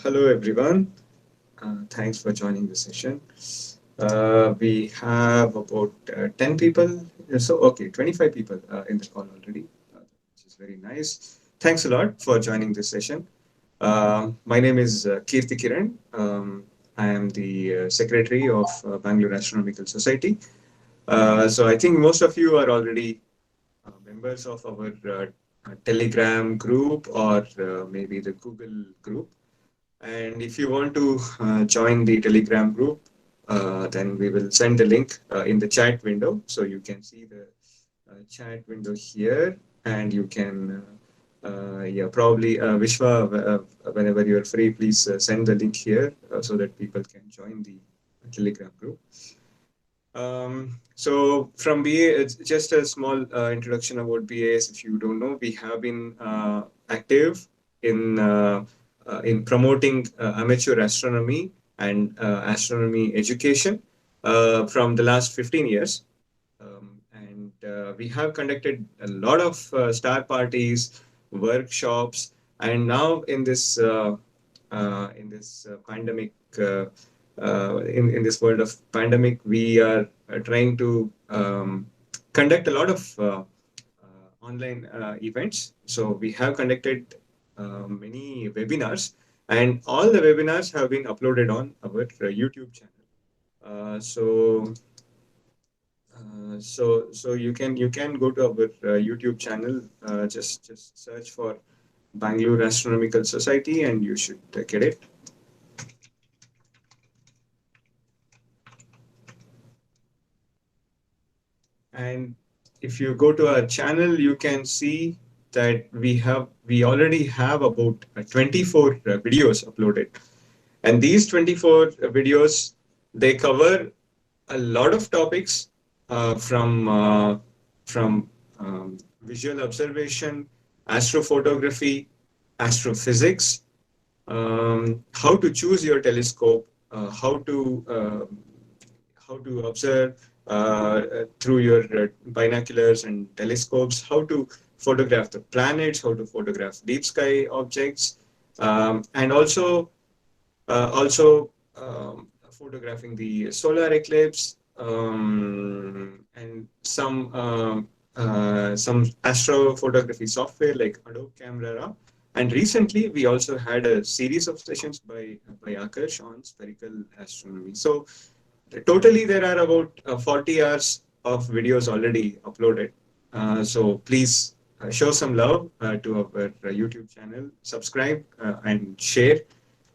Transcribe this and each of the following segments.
Hello, everyone. Thanks for joining the session. We have about 10 people, okay, 25 people in the call already, which is very nice. Thanks a lot for joining this session. My name is Kirti Kiran. I am the secretary of Bangalore Astronomical Society. So I think most of you are already members of our Telegram group or maybe the Google group. And if you want to join the Telegram group, then we will send the link in the chat window. So you can see the chat window here, and you can, yeah, probably Vishwa, whenever you're free, please send the link here so that people can join the Telegram group. So from BA, it's just a small introduction about BAS. If you don't know, we have been active in promoting amateur astronomy and astronomy education from the last 15 years. And we have conducted a lot of star parties, workshops, and now in this pandemic, in this world of pandemic, we are trying to conduct a lot of online events. So we have conducted many webinars, and all the webinars have been uploaded on our YouTube channel. So you can go to our YouTube channel. Just search for Bangalore Astronomical Society, and you should get it. And if you go to our channel, you can see that we already have about 24 videos uploaded. And these 24 videos, they cover a lot of topics from visual observation, astrophotography, astrophysics, how to choose your telescope, how to observe through your binoculars and telescopes, how to photograph the planets, how to photograph deep sky objects, and also photographing the solar eclipse, and some astrophotography software like Adobe Camera Raw. And recently, we also had a series of sessions by Akash on spherical astronomy. So totally, there are about 40 hours of videos already uploaded. So please show some love to our YouTube channel, subscribe and share,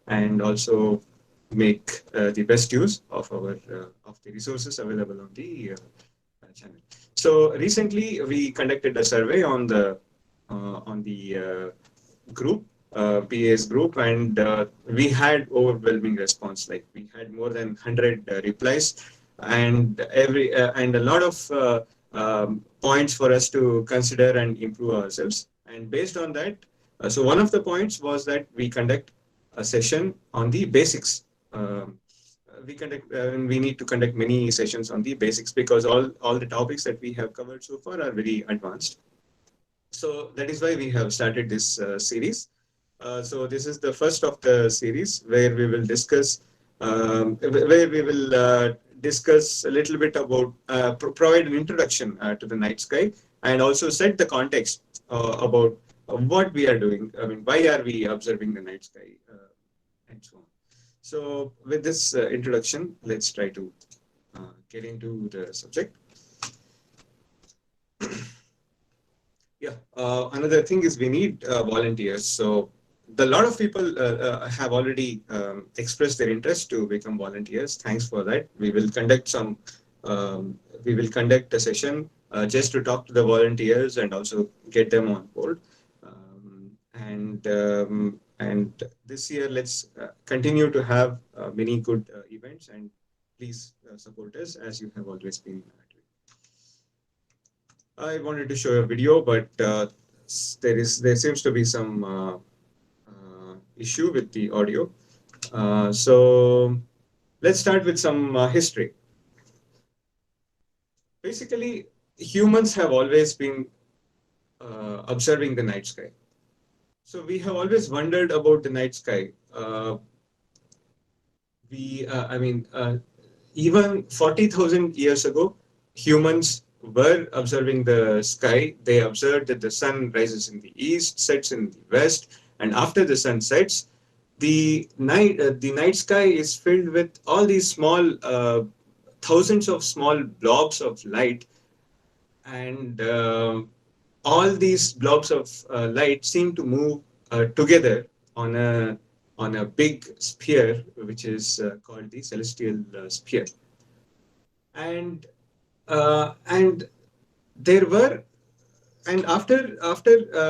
and also make the best use of of the resources available on the channel. So recently, we conducted a survey on the group, BAS group, and we had overwhelming response. Like we had more than 100 replies, and and a lot of points for us to consider and improve ourselves. And based on that, so one of the points was that we conduct a session on the basics. We need to conduct many sessions on the basics because all the topics that we have covered so far are very advanced. So that is why we have started this series. So this is the first of the series where we will discuss a little bit about provide an introduction to the night sky and also set the context about what we are doing. I mean, why are we observing the night sky and so on. So with this introduction, let's try to get into the subject. Yeah, another thing is we need volunteers. So a lot of people have already expressed their interest to become volunteers. Thanks for that. We will conduct a session just to talk to the volunteers and also get them on board. And this year, let's continue to have many good events, and please support us as you have always been doing. I wanted to show a video, but there seems to be some issue with the audio. So let's start with some history. Basically, humans have always been observing the night sky. So we have always wondered about the night sky. uh, we, I mean, even 40,000 years ago, humans were observing the sky. They observed that the sun rises in the east, sets in the west, and after the sun sets, the night sky is filled with all these small, thousands of small blobs of light, and all these blobs of light seem to move together on a big sphere, which is called the celestial sphere. And there were and after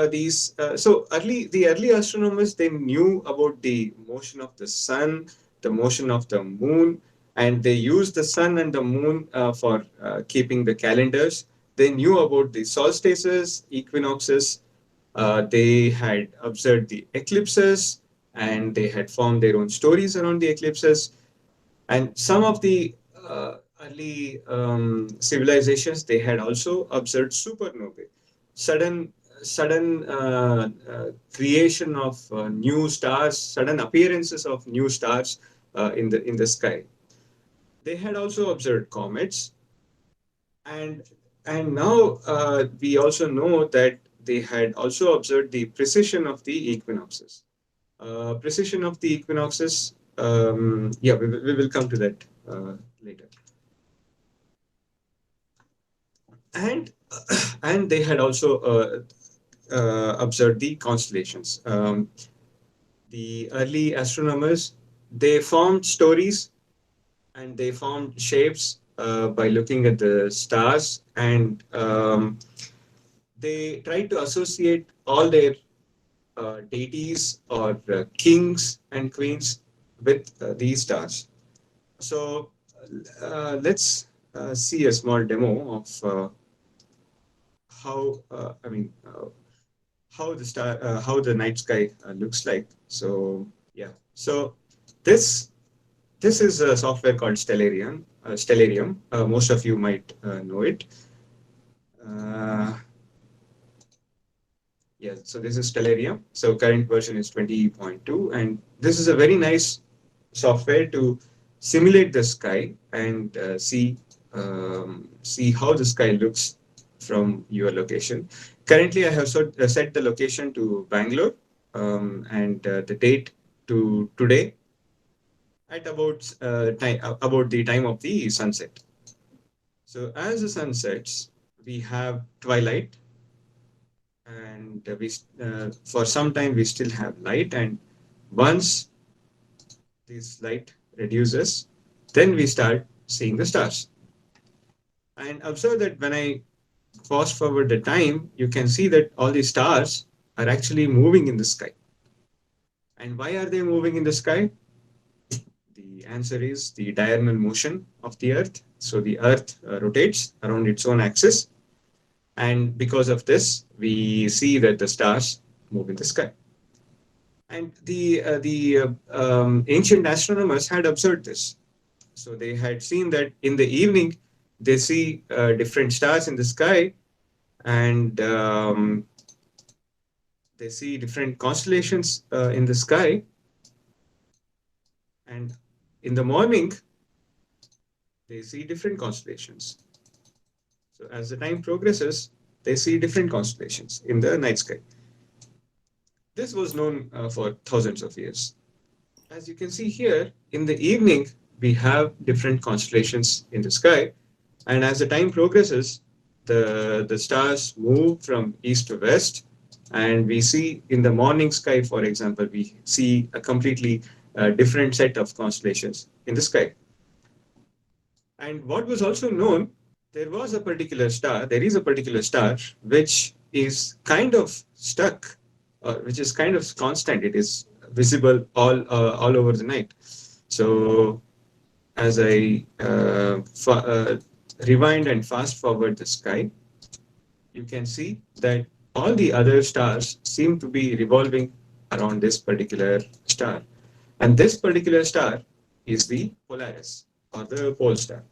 these so early the early astronomers, they knew about the motion of the sun, the motion of the moon, and they used the sun and the moon for keeping the calendars. They knew about the solstices, equinoxes. They had observed the eclipses, and they had formed their own stories around the eclipses. And some of the early civilizations, they had also observed supernovae, sudden creation of new stars, sudden appearances of new stars in the sky. They had also observed comets, and now we also know that they had also observed the precession of the equinoxes. Precision of the equinoxes, yeah, we will come to that later. And and they had also observed the constellations. The early astronomers, they formed stories and they formed shapes by looking at the stars, and they tried to associate all their deities or kings and queens with these stars. So let's see a small demo of how how the night sky looks like. So yeah, so this this is a software called Stellarium. Stellarium. Most of you might know it. Uh, yeah, so this is Stellarium. So current version is 20.2, and this is a very nice software to simulate the sky and see how the sky looks from your location. Currently, I have set the location to Bangalore, and the date to today at about the time of the sunset. So as the sun sets, we have twilight, and we for some time we still have light, and once this light reduces, then we start seeing the stars. And observe that when I fast forward the time, you can see that all the stars are actually moving in the sky. And why are they moving in the sky? The answer is the diurnal motion of the Earth. So the Earth rotates around its own axis. And because of this, we see that the stars move in the sky. And the ancient astronomers had observed this. So they had seen that in the evening, they see different stars in the sky, and they see different constellations in the sky. And in the morning, they see different constellations. So as the time progresses, they see different constellations in the night sky. This was known for thousands of years. As you can see here, in the evening, we have different constellations in the sky. And as the time progresses, the stars move from east to west. And we see in the morning sky, for example, we see a completely different set of constellations in the sky. And what was also known, there is a particular star which is kind of stuck, which is kind of constant. It is visible all over the night. So as I rewind and fast forward the sky, you can see that all the other stars seem to be revolving around this particular star. And this particular star is the Polaris, or the pole star.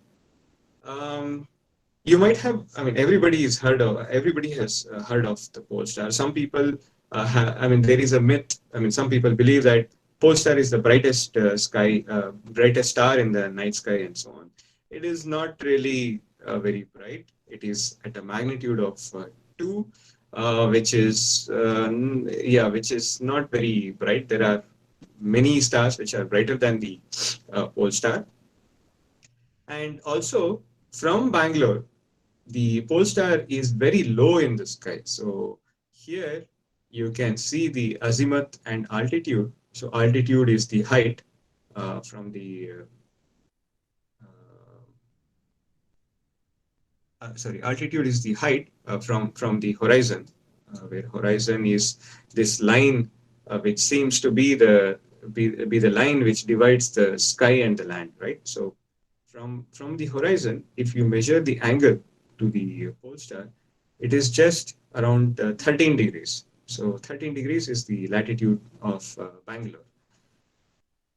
You might have, everybody has heard of the pole star. Some people, there is a myth. Some people believe that pole star is the brightest brightest star in the night sky, and so on. It is not really very bright. It is at a magnitude of 2, which is not very bright. There are many stars which are brighter than the pole star. And also from Bangalore, the pole star is very low in the sky. So here you can see the azimuth and altitude. So altitude is the height from the altitude is the height from the horizon, where horizon is this line which seems to be the line which divides the sky and the land, right? So from the horizon, if you measure the angle to the pole star, it is just around 13 degrees. So 13 degrees is the latitude of Bangalore.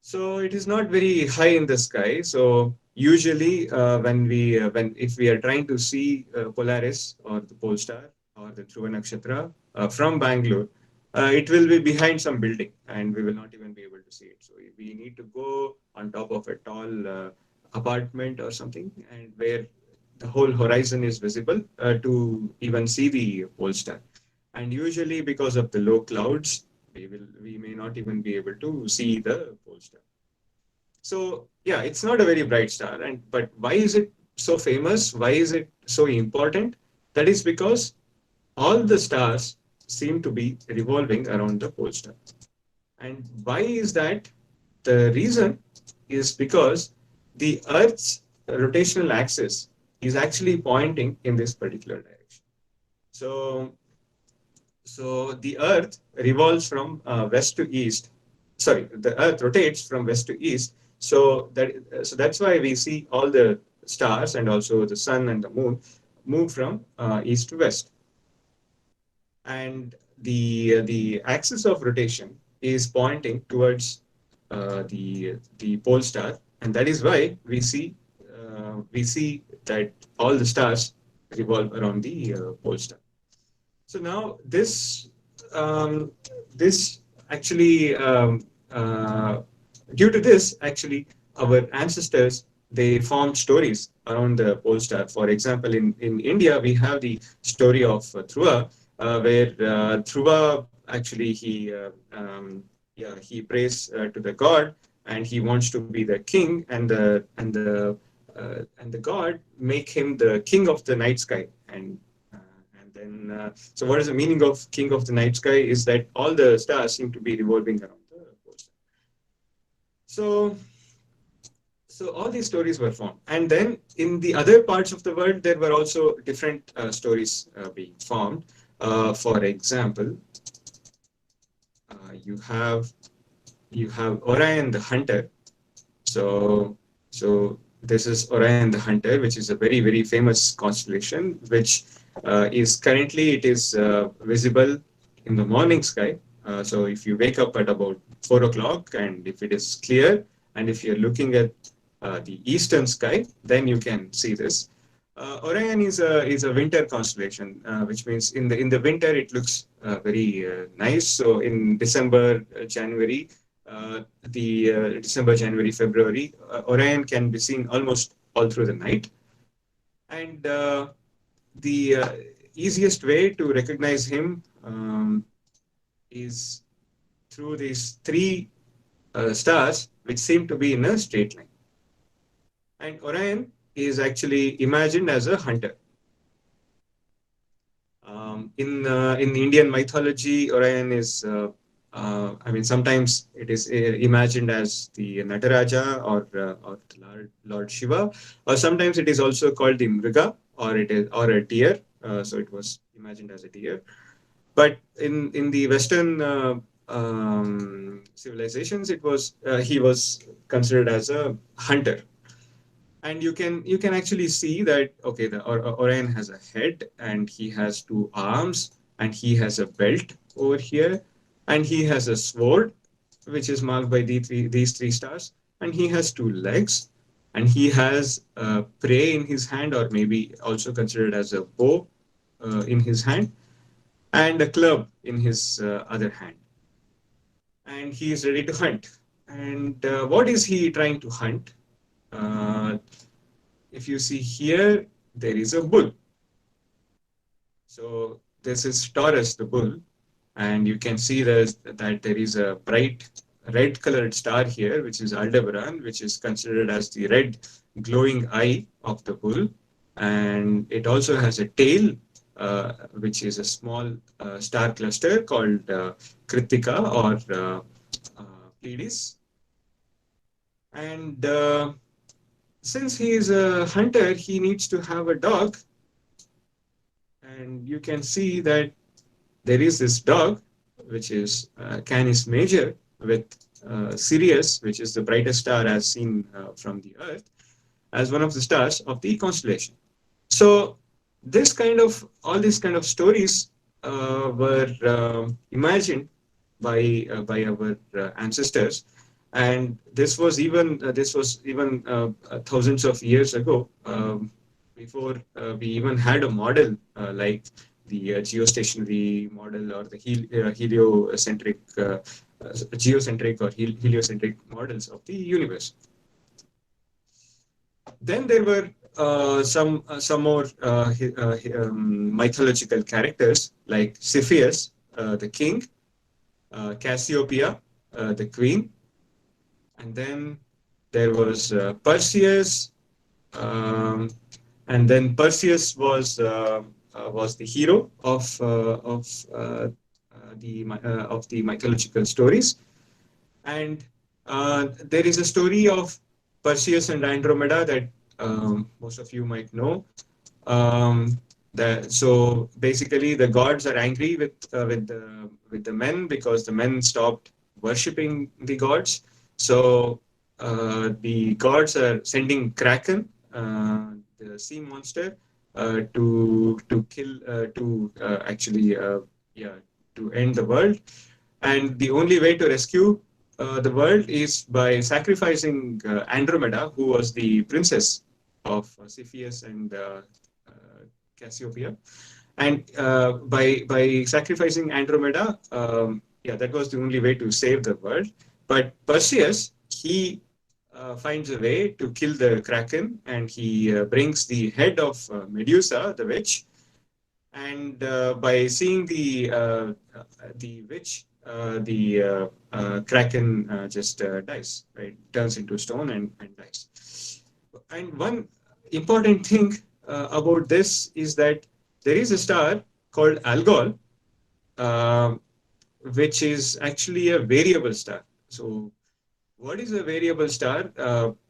So it is not very high in the sky. So usually if we are trying to see Polaris or the pole star or the Dhruva Nakshatra from Bangalore, it will be behind some building and we will not even be able to see it. So we need to go on top of a tall apartment or something, and where the whole horizon is visible to even see the pole star. And usually because of the low clouds, we may not even be able to see the pole star. So yeah, it's not a very bright star. But why is it so famous? Why is it so important? That is because all the stars seem to be revolving around the pole star. And why is that? The reason is because the Earth's rotational axis is actually pointing in this particular direction. So the Earth revolves from west to east. Sorry, the Earth rotates from west to east. So that's why we see all the stars and also the sun and the moon move from east to west. And the axis of rotation is pointing towards the pole star, and that is why we see that all the stars revolve around the pole star. So now this actually due to this, actually our ancestors, they formed stories around the pole star. For example, in India we have the story of Dhruva, where Dhruva actually he prays to the god, and he wants to be the king, and the god make him the king of the night sky. And then so what is the meaning of king of the night sky? Is that all the stars seem to be revolving around the pole star. So all these stories were formed, and then in the other parts of the world there were also different stories being formed. For example, you have Orion the Hunter. So this is Orion the Hunter, which is a very, very famous constellation, which is currently visible in the morning sky. So if you wake up at about 4 o'clock, and if it is clear, and if you're looking at the eastern sky, then you can see this. Orion is a winter constellation, which means in the winter it looks very nice. So in December, January, February, Orion can be seen almost all through the night. And the easiest way to recognize him is through these three stars, which seem to be in a straight line. And Orion is actually imagined as a hunter. In Indian mythology, Orion is, sometimes it is imagined as the Nataraja or Lord Shiva, or sometimes it is also called the Mriga, or a deer. So it was imagined as a deer. But in the Western civilizations, he was considered as a hunter. And you can actually see that, okay, the Orion has a head, and he has two arms, and he has a belt over here, and he has a sword, which is marked by these three stars, and he has two legs, and he has a prey in his hand, or maybe also considered as a bow in his hand, and a club in his other hand. and he is ready to hunt. And what is he trying to hunt? Uh, if you see here, there is a bull. So this is Taurus, the bull, and you can see that there is a bright red colored star here, which is Aldebaran, which is considered as the red glowing eye of the bull. And it also has a tail, which is a small star cluster called Kritika or Pleiades. And since he is a hunter, he needs to have a dog. And you can see that there is this dog, which is Canis Major, with Sirius, which is the brightest star as seen from the Earth, as one of the stars of the constellation. So all these kind of stories were imagined by our ancestors, and this was even thousands of years ago, before we even had a model like the geostationary model or the heliocentric, geocentric or heliocentric models of the universe. Then there were some more mythological characters like Cepheus, the king, Cassiopeia, the queen, and then there was Perseus, and then Perseus was the hero of the mythological stories, and there is a story of Perseus and Andromeda that most of you might know. So basically, the gods are angry with the men because the men stopped worshipping the gods. So the gods are sending Kraken, the sea monster, to kill to end the world. And the only way to rescue the world is by sacrificing Andromeda, who was the princess of Cepheus and Cassiopeia. And by sacrificing Andromeda, that was the only way to save the world. But Perseus, he finds a way to kill the Kraken, and he brings the head of Medusa, the witch. And by seeing the witch, the Kraken just dies, right? Turns into stone and dies. And one important thing about this is that there is a star called Algol, which is actually a variable star. So what is a variable star?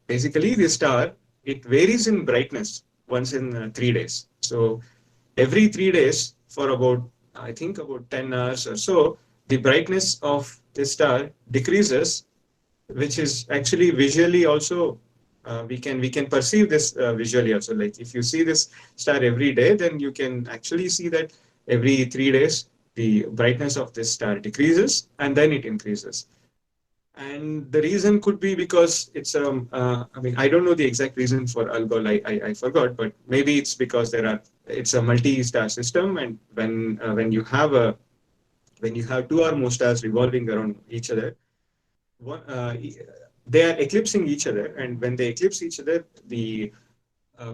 Basically, the star, it varies in brightness once in 3 days. So every 3 days for about 10 hours or so, the brightness of this star decreases, which is actually visually also, we can perceive this visually also. Like if you see this star every day, then you can actually see that every 3 days, the brightness of this star decreases and then it increases. And the reason could be because it's I don't know the exact reason for Algol. I forgot, but maybe it's because it's a multi-star system, and when you have two or more stars revolving around each other, they are eclipsing each other, and when they eclipse each other, the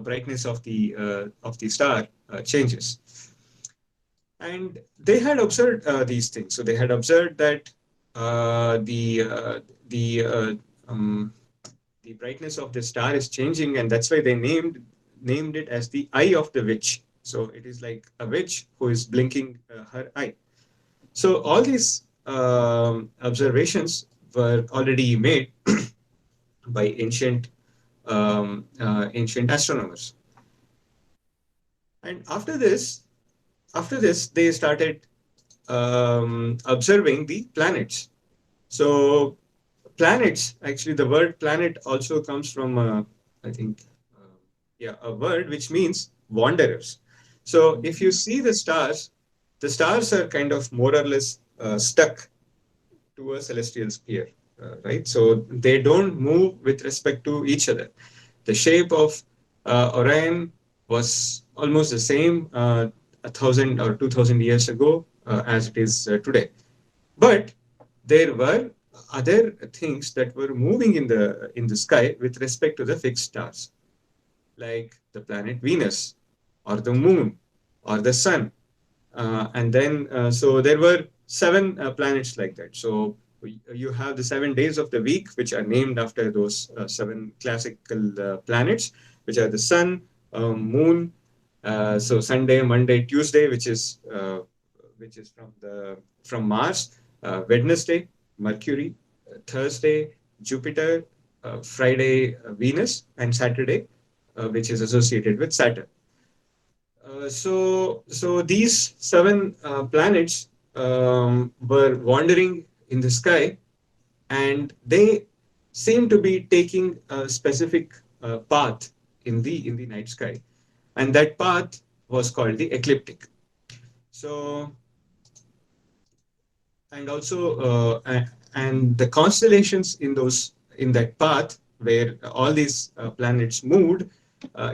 brightness of the star changes. And they had observed these things. So they had observed that the brightness of the star is changing, and that's why they named it as the eye of the witch. So it is like a witch who is blinking her eye. So all these observations were already made by ancient astronomers. And after this, they started observing the planets. So planets, actually, the word planet also comes from, a word which means wanderers. So if you see the stars are kind of more or less stuck to a celestial sphere, right? So they don't move with respect to each other. The shape of Orion was almost the same 1,000 or 2,000 years ago as it is today. But there were other things that were moving in the sky with respect to the fixed stars, like the planet Venus, or the moon, or the sun. And then, so there were seven planets like that. So you have the 7 days of the week, which are named after those seven classical planets, which are the sun, moon. So Sunday, Monday, Tuesday, which is from Mars, Wednesday, Mercury, Thursday, Jupiter, Friday, Venus, and Saturday, which is associated with Saturn. So these seven planets were wandering in the sky, and they seem to be taking a specific path in the night sky, and that path was called the ecliptic. So, and also and the constellations in that path where all these planets moved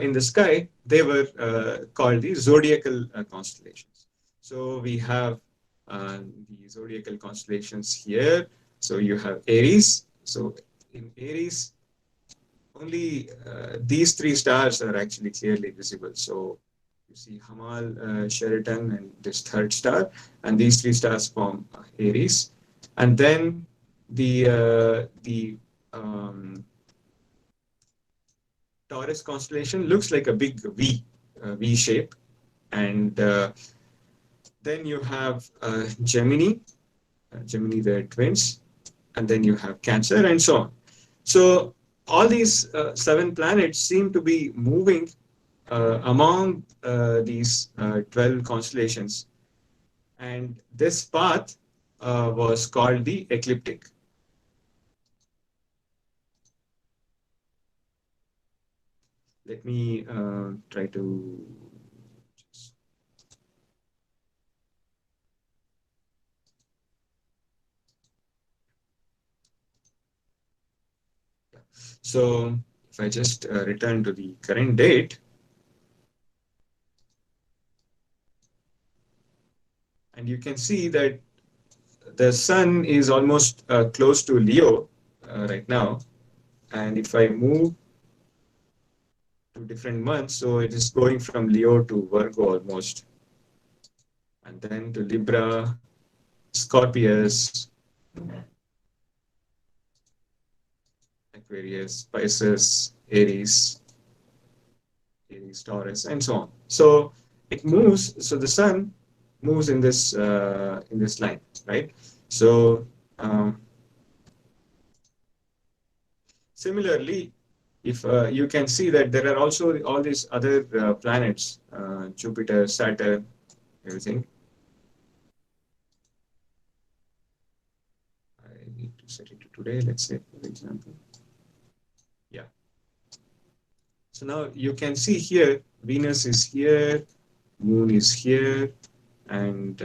in the sky, they were called the zodiacal constellations. So we have the zodiacal constellations here. So you have Aries. So in Aries, only these three stars are actually clearly visible. So you see Hamal, Sheraton, and this third star, and these three stars form Aries. And then the Taurus constellation looks like a big V, V shape, and then you have Gemini, Gemini the twins, and then you have Cancer, and so on. So all these seven planets seem to be moving among these 12 constellations, and this path was called the ecliptic. Let me try to So if I just return to the current date, and you can see that the sun is almost close to Leo right now. And if I move to different months, so it is going from Leo to Virgo almost, and then to Libra, Scorpius, Aquarius, Pisces, Aries, Taurus, and so on. So it moves. So the sun moves in this line, right? So similarly, if you can see that there are also all these other planets, Jupiter, Saturn, everything. I need to set it to today, let's say, for example. Yeah. So now you can see here, Venus is here, Moon is here, and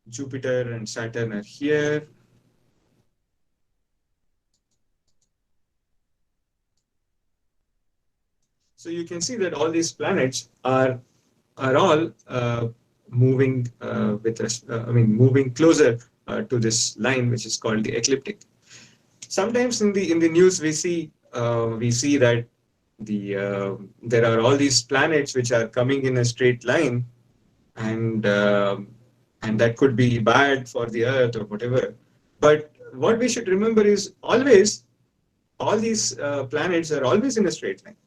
Jupiter and Saturn are here. So you can see that all these planets are all moving moving closer to this line, which is called the ecliptic. Sometimes in the news we see that there are all these planets which are coming in a straight line, and that could be bad for the Earth or whatever. But what we should remember is always all these planets are always in a straight line.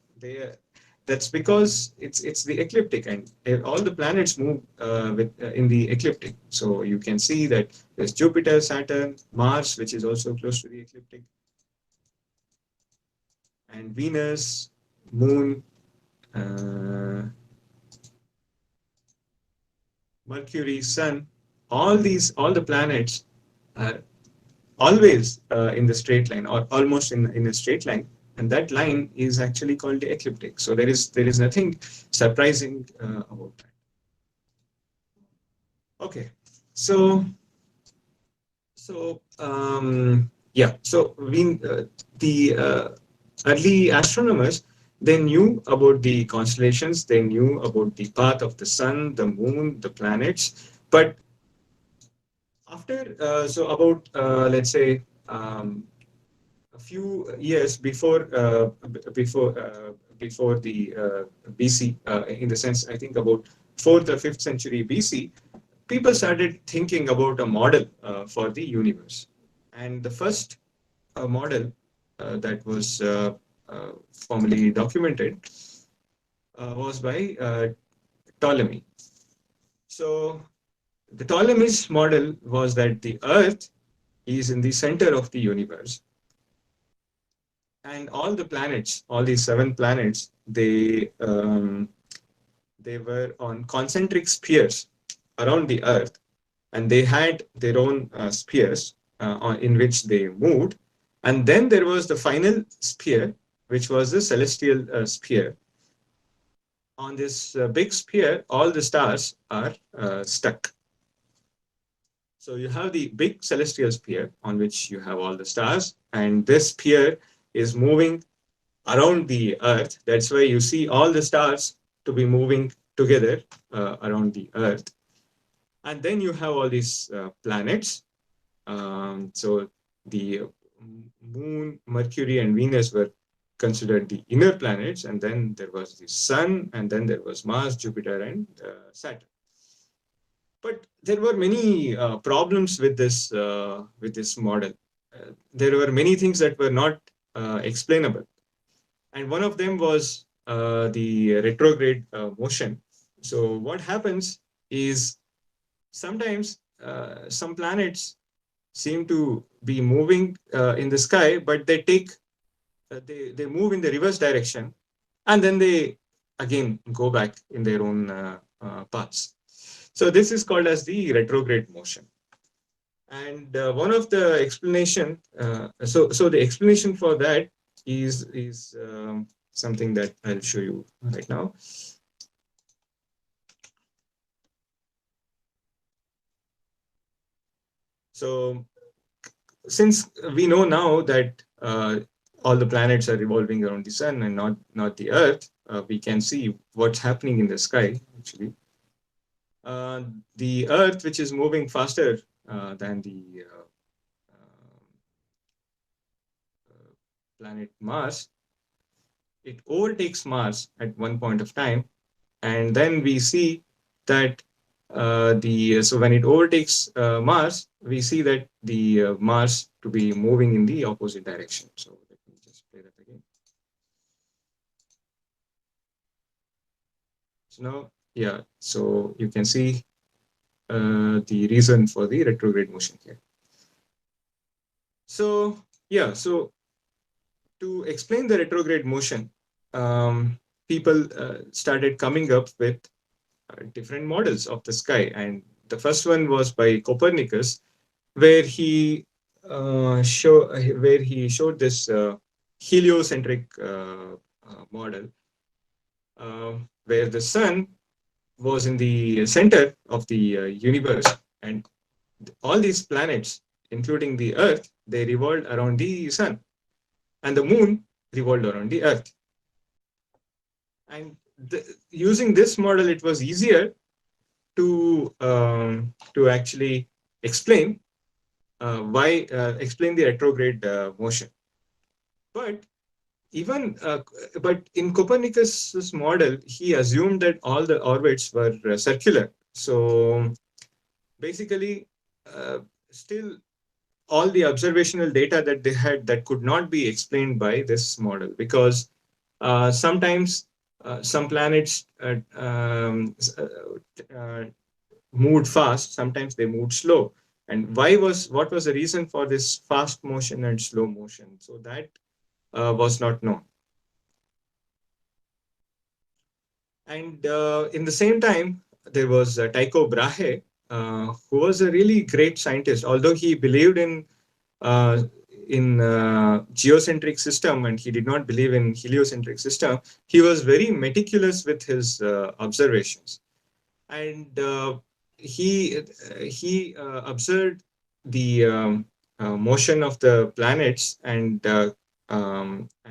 That's because it's the ecliptic, and all the planets move in the ecliptic. So you can see that there's Jupiter, Saturn, Mars, which is also close to the ecliptic, and Venus, Moon, Mercury, Sun. All the planets are always in the straight line, or almost in a straight line, and that line is actually called the ecliptic. So there is nothing surprising about that. Okay, so yeah, so the early astronomers, They knew about the constellations, they knew about the path of the sun, the moon, the planets. But after, so about, let's say, a few years before the BC, in the sense, I think about 4th or 5th century BC, people started thinking about a model for the universe. And the first model that was formally documented was by Ptolemy. So the Ptolemy's model was that the Earth is in the center of the universe, and all the planets, all these 7 planets, they were on concentric spheres around the Earth, and they had their own spheres in which they moved. And then there was the final sphere, which was the celestial sphere. On this big sphere, all the stars are stuck. So you have the big celestial sphere on which you have all the stars, and this sphere is moving around the Earth. That's why you see all the stars to be moving together around the Earth. And then you have all these planets. So the Moon, Mercury, and Venus were considered the inner planets, and then there was the Sun, and then there was Mars, Jupiter, and Saturn. But there were many problems with this model. There were many things that were not explainable, and one of them was the retrograde motion. So what happens is sometimes some planets seem to be moving in the sky, but they move in the reverse direction, and then they again go back in their own paths. So this is called as the retrograde motion. And one of the explanation, so the explanation for that is something that I'll show you right now. So since we know now that all the planets are revolving around the sun and not the Earth, we can see what's happening in the sky actually. The Earth, which is moving faster than the planet Mars, it overtakes Mars at one point of time, and then we see that so when it overtakes Mars, we see that the Mars to be moving in the opposite direction. So let me just play that again. So now, yeah, so you can see the reason for the retrograde motion here. So yeah, so to explain the retrograde motion, people started coming up with different models of the sky, and the first one was by Copernicus, where he showed this heliocentric model, where the sun was in the center of the universe, and all these planets, including the Earth, they revolved around the sun, and the moon revolved around the Earth. And using this model, it was easier to actually explain explain the retrograde motion. But even but in Copernicus's model, he assumed that all the orbits were circular. So basically, still all the observational data that they had that could not be explained by this model, because sometimes some planets moved fast, sometimes they moved slow. And what was the reason for this fast motion and slow motion? So that was not known. And in the same time, there was Tycho Brahe, who was a really great scientist. Although he believed in geocentric system and he did not believe in heliocentric system, he was very meticulous with his observations. And he observed the motion of the planets, and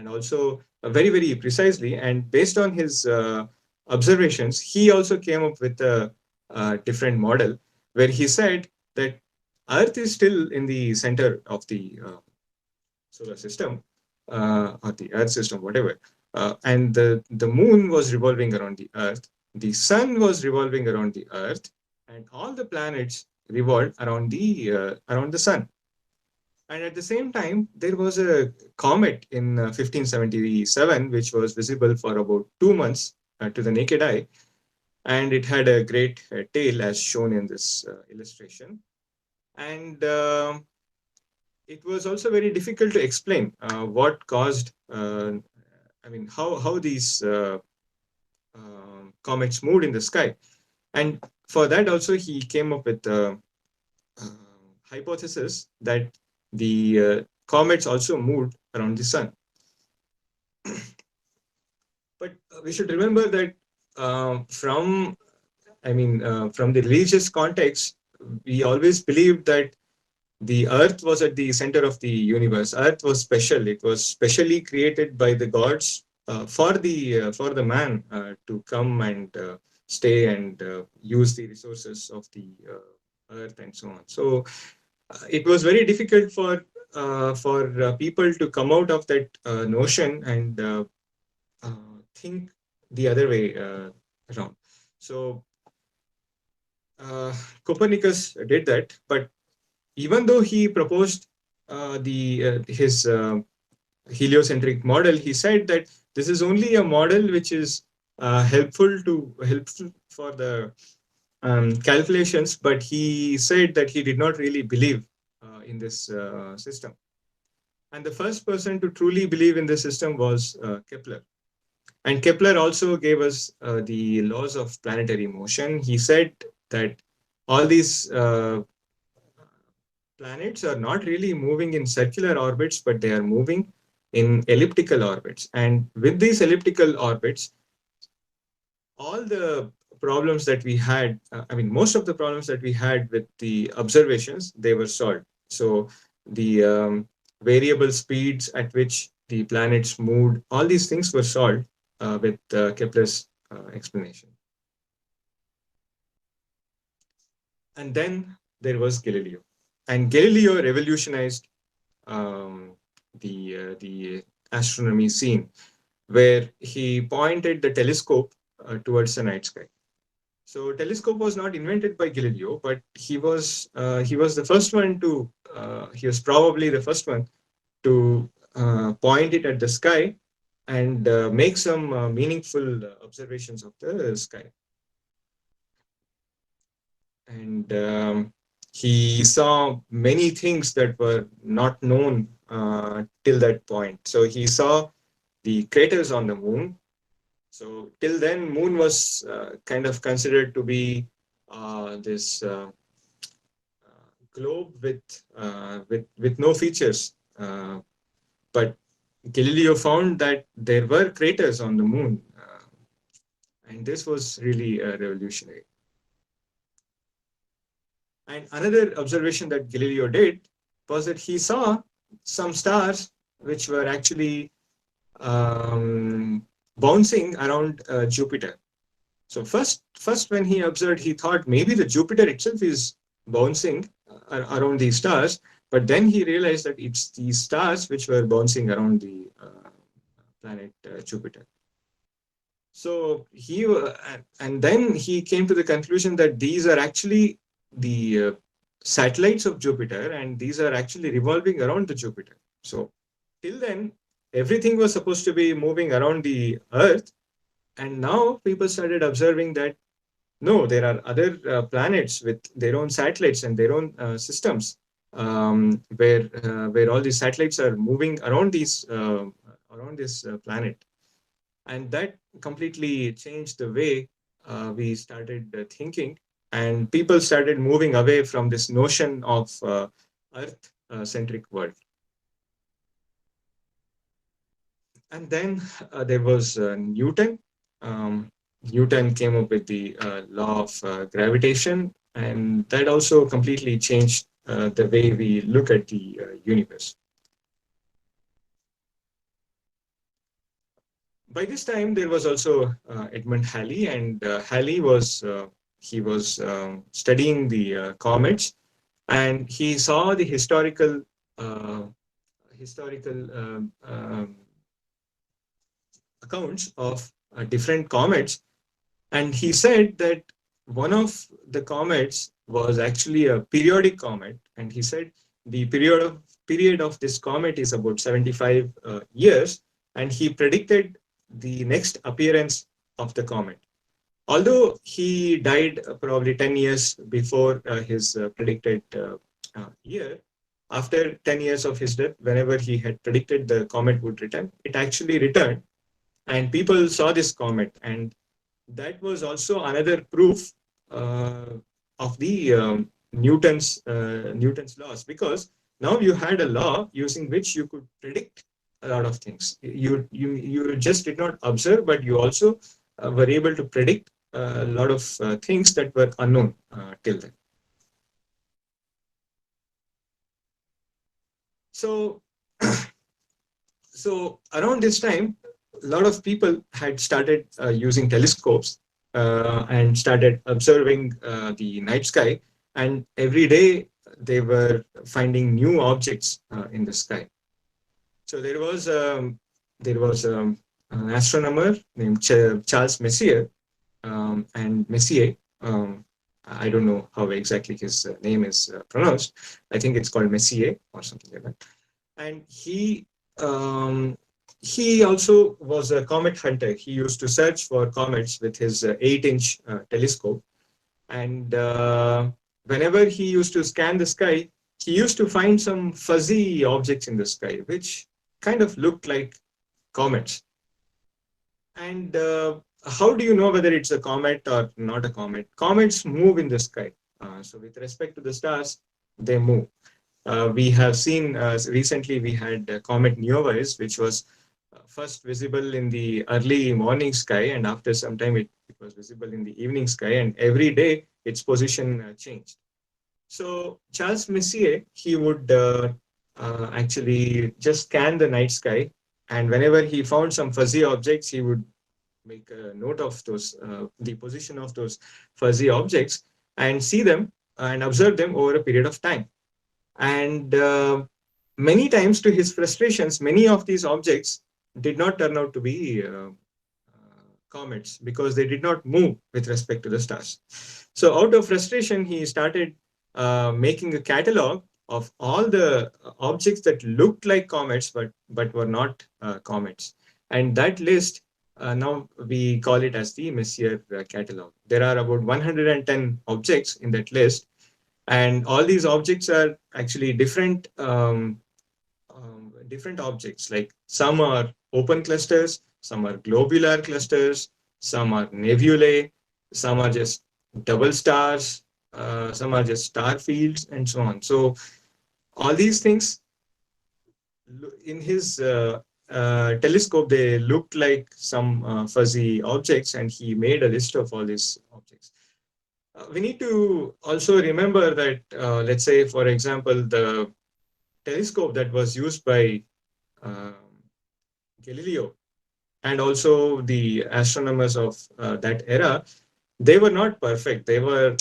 also very, very precisely. And based on his observations, he also came up with a different model where he said that Earth is still in the center of the solar system, or the Earth system, whatever. And the moon was revolving around the Earth, the sun was revolving around the Earth, and all the planets revolved around the sun. And at the same time, there was a comet in 1577, which was visible for about 2 months to the naked eye. And it had a great tail, as shown in this illustration. And it was also very difficult to explain what caused, how these comets moved in the sky. And for that also, he came up with a hypothesis that the comets also moved around the sun. But we should remember that from the religious context, we always believed that the Earth was at the center of the universe. Earth was special. It was specially created by the gods for the man to come and stay and use the resources of the Earth and so on. So it was very difficult for people to come out of that notion and think the other way around. So Copernicus did that, but even though he proposed his heliocentric model, he said that this is only a model which is helpful for the calculations, but he said that he did not really believe in this system. And the first person to truly believe in this system was Kepler. And Kepler also gave us the laws of planetary motion. He said that all these planets are not really moving in circular orbits, but they are moving in elliptical orbits. And with these elliptical orbits, all the problems that we had, most of the problems that we had with the observations, they were solved. So the variable speeds at which the planets moved, all these things were solved with Kepler's explanation. And then there was Galileo. And Galileo revolutionized the astronomy scene, where he pointed the telescope towards the night sky. So telescope was not invented by Galileo, but he was the first one to he was probably the first one to point it at the sky and make some meaningful observations of the sky. And he saw many things that were not known till that point. So he saw the craters on the moon. So till then, moon was kind of considered to be this globe with no features. But Galileo found that there were craters on the moon, and this was really revolutionary. And another observation that Galileo did was that he saw some stars which were actually bouncing around Jupiter. So first when he observed, he thought maybe the Jupiter itself is bouncing around these stars, but then he realized that it's these stars which were bouncing around the planet Jupiter. So and then he came to the conclusion that these are actually the satellites of Jupiter, and these are actually revolving around the Jupiter. So till then, everything was supposed to be moving around the Earth, and now people started observing that no, there are other planets with their own satellites and their own systems, where all these satellites are moving around this planet, and that completely changed the way we started thinking. And people started moving away from this notion of Earth-centric world. And then there was Newton. Newton came up with the law of gravitation, and that also completely changed the way we look at the universe. By this time, there was also Edmund Halley, and Halley was studying the comets, and he saw the uh, historical accounts of different comets, and he said that one of the comets was actually a periodic comet, and he said the period of this comet is about 75 years, and he predicted the next appearance of the comet. Although he died probably 10 years before his predicted year, after 10 years of his death, whenever he had predicted the comet would return, it actually returned, and people saw this comet, and that was also another proof uh, of the Newton's laws, because now you had a law using which you could predict a lot of things. You just did not observe, but you also were able to predict a lot of things that were unknown till then. So, so around this time, a lot of people had started using telescopes and started observing the night sky, and every day they were finding new objects in the sky. So there was an astronomer named Charles Messier, and Messier. I don't know how exactly his name is pronounced. I think it's called Messier or something like that. And he also was a comet hunter. He used to search for comets with his 8-inch telescope. And whenever he used to scan the sky, he used to find some fuzzy objects in the sky, which kind of looked like comets. And how do you know whether it's a comet or not a comet? Comets move in the sky. So with respect to the stars, they move. We have seen recently we had comet Neowise, which was first visible in the early morning sky, and after some time it was visible in the evening sky, and every day its position changed. So Charles Messier, he would actually just scan the night sky, and whenever he found some fuzzy objects, he would make a note of those, the position of those fuzzy objects, and see them and observe them over a period of time. And many times, to his frustrations, many of these objects did not turn out to be comets, because they did not move with respect to the stars. So out of frustration, he started making a catalog of all the objects that looked like comets but were not comets. And that list, now we call it as the Messier Catalog. There are about 110 objects in that list, and all these objects are actually different objects. Like some are open clusters, some are globular clusters, some are nebulae, some are just double stars, some are just star fields, and so on. So all these things in his telescope, they looked like some fuzzy objects, and he made a list of all these objects. We need to also remember that, let's say, for example, the telescope that was used by uh, Galileo and also the astronomers of that era, they were not perfect. They were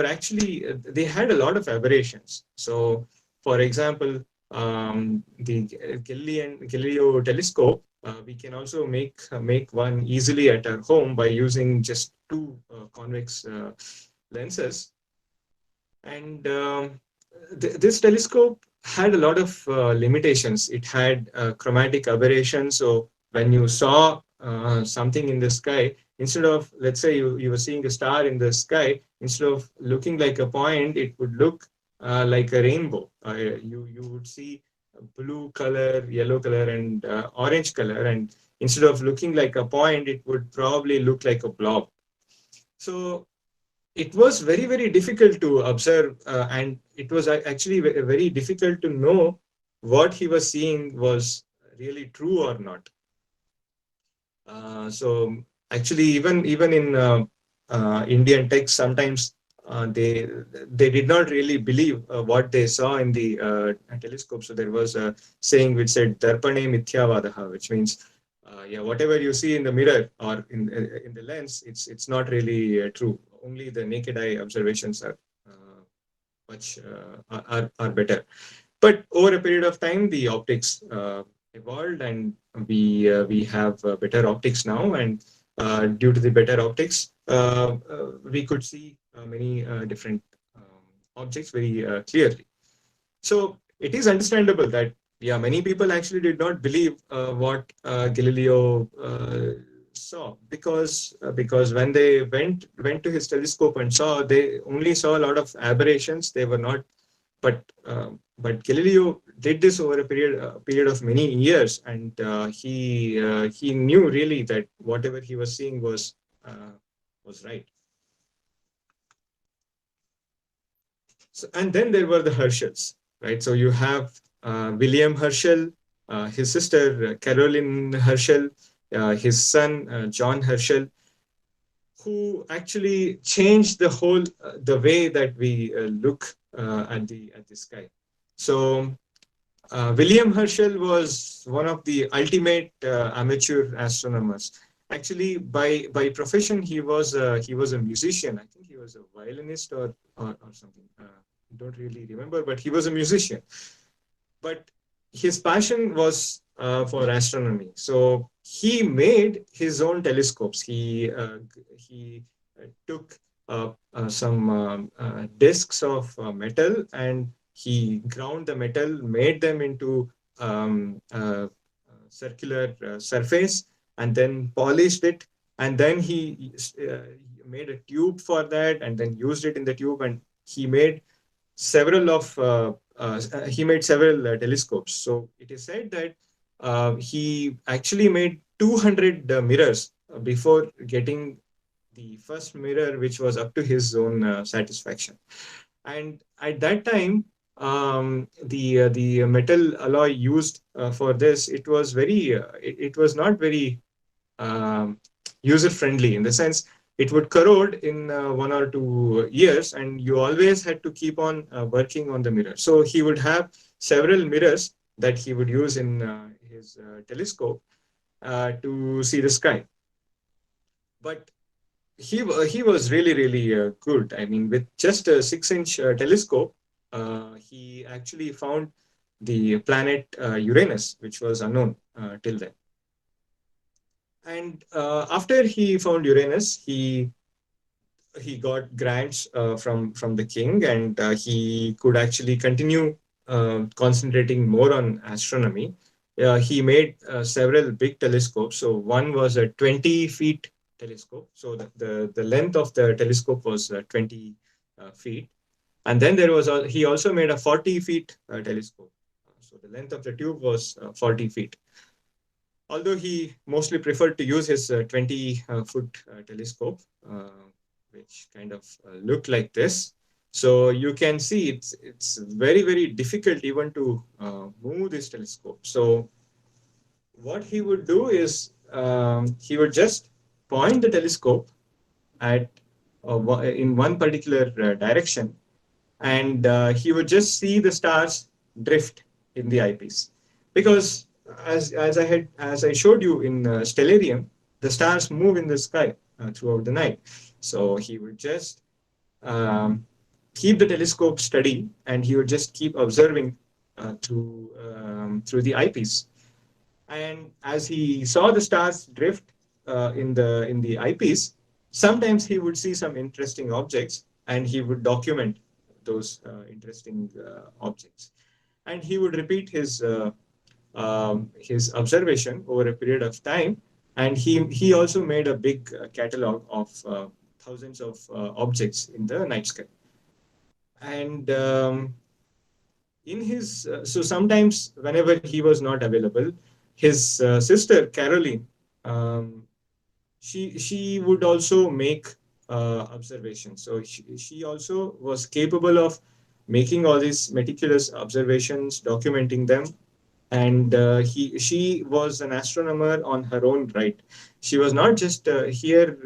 actually, they had a lot of aberrations. So, for example, the Galileo telescope, we can also make one easily at our home by using just two convex lenses. And this telescope had a lot of limitations. It had chromatic aberration. So when you saw something in the sky, instead of, let's say, you were seeing a star in the sky, instead of looking like a point, it would look like a rainbow. You would see blue color, yellow color, and orange color. And instead of looking like a point, it would probably look like a blob. So it was very, very difficult to observe, and it was actually very difficult to know what he was seeing was really true or not. So actually, even in Indian texts, sometimes they did not really believe what they saw in the telescope. So there was a saying which said "Darpane Mithyavadaha," which means yeah, whatever you see in the mirror or in the lens, it's not really true. Only the naked eye observations are much are better. But over a period of time, the optics evolved, and we have better optics now. And due to the better optics, we could see many different objects very clearly. So it is understandable that, yeah, many people actually did not believe what Galileo saw, because when they went to his telescope and saw, they only saw a lot of aberrations. They were not, but Galileo did this over a period of many years, and he knew really that whatever he was seeing was right. So, and then there were the Herschels, right? So you have William Herschel, his sister Caroline Herschel, his son John Herschel, who actually changed the way that we look at the sky. So William Herschel was one of the ultimate amateur astronomers. Actually, by profession, he was a musician. I think he was a violinist or something. I don't really remember, but he was a musician. But his passion was for astronomy. So he made his own telescopes. He took some discs of metal, and he ground the metal, made them into circular surface, and then polished it. And then he made a tube for that, and then used it in the tube, and he made several of he made several telescopes. So it is said that he actually made 200 mirrors before getting the first mirror, which was up to his own satisfaction. And at that time, the metal alloy used for this, it was not very user friendly, in the sense it would corrode in 1 or 2 years, and you always had to keep on working on the mirror. So he would have several mirrors that he would use in his telescope to see the sky. But he was really good. I mean, with just a 6-inch telescope, he actually found the planet Uranus, which was unknown till then. And after he found Uranus, he got grants from the king, and he could actually continue concentrating more on astronomy. He made several big telescopes. So one was a 20 feet telescope. So the length of the telescope was 20 feet. And then he also made a 40 feet telescope. So the length of the tube was 40 feet. Although he mostly preferred to use his 20-foot telescope, which kind of looked like this. So you can see it's very difficult even to move this telescope. So what he would do is he would just point the telescope at in one particular direction, and he would just see the stars drift in the eyepiece. Because as I showed you in Stellarium, the stars move in the sky throughout the night. So he would just keep the telescope steady, and he would just keep observing through the eyepiece. And as he saw the stars drift in the eyepiece, sometimes he would see some interesting objects, and he would document those interesting objects. And he would repeat his observation over a period of time. And he also made a big catalog of thousands of objects in the night sky. And in his so sometimes whenever he was not available, his sister Caroline, she would also make observations. So she also was capable of making all these meticulous observations, documenting them. And she was an astronomer on her own right. She was not just here.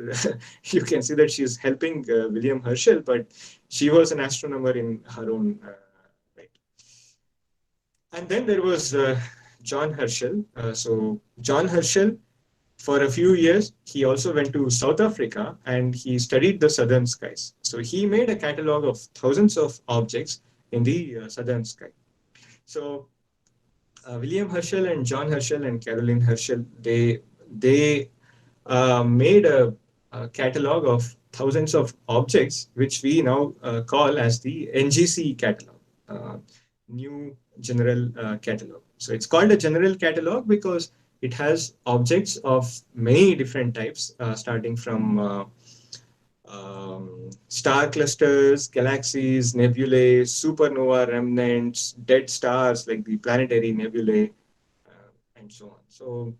You can see that she's helping William Herschel, but she was an astronomer in her own right. And then there was John Herschel. So John Herschel, for a few years, he also went to South Africa and he studied the southern skies. So he made a catalog of thousands of objects in the southern sky. So William Herschel and John Herschel and Caroline Herschel, they made a catalog of thousands of objects, which we now call as the NGC catalog, New General Catalog. So it's called a general catalog because it has objects of many different types, starting from star clusters, galaxies, nebulae, supernova remnants, dead stars like the planetary nebulae, and so on. So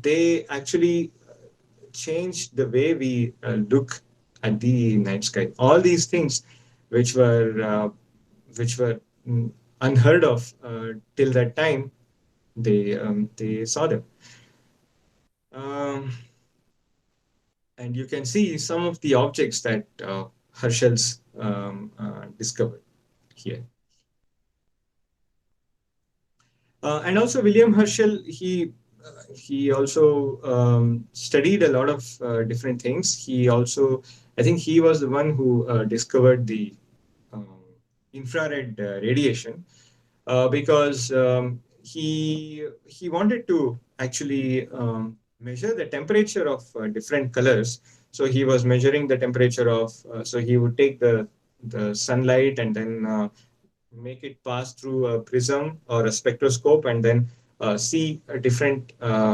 they actually changed the way we look at the night sky. All these things, which were which were unheard of till that time, they saw them. Um, and you can see some of the objects that Herschel's discovered here. And also William Herschel, he also studied a lot of different things. He also, I think he was the one who discovered the um, infrared radiation, because he wanted to actually measure the temperature of different colors. So he was measuring the temperature of, so he would take the sunlight and then make it pass through a prism or a spectroscope and then see different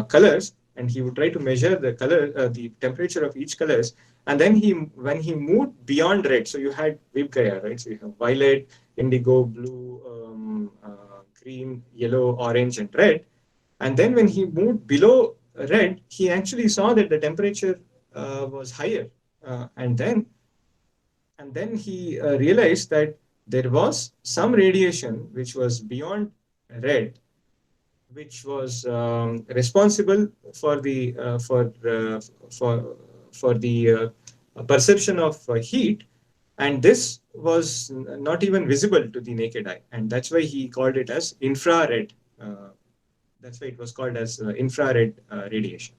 colors, and he would try to measure the color, the temperature of each colors. And then when he moved beyond red, so you had Vibgaya, right? So you have violet, indigo, blue, green, yellow, orange, and red. And then when he moved below red, he actually saw that the temperature was higher, and then he realized that there was some radiation which was beyond red, which was responsible for the for the perception of heat, and this was not even visible to the naked eye, and that's why he called it as infrared. That's why it was called as infrared radiation.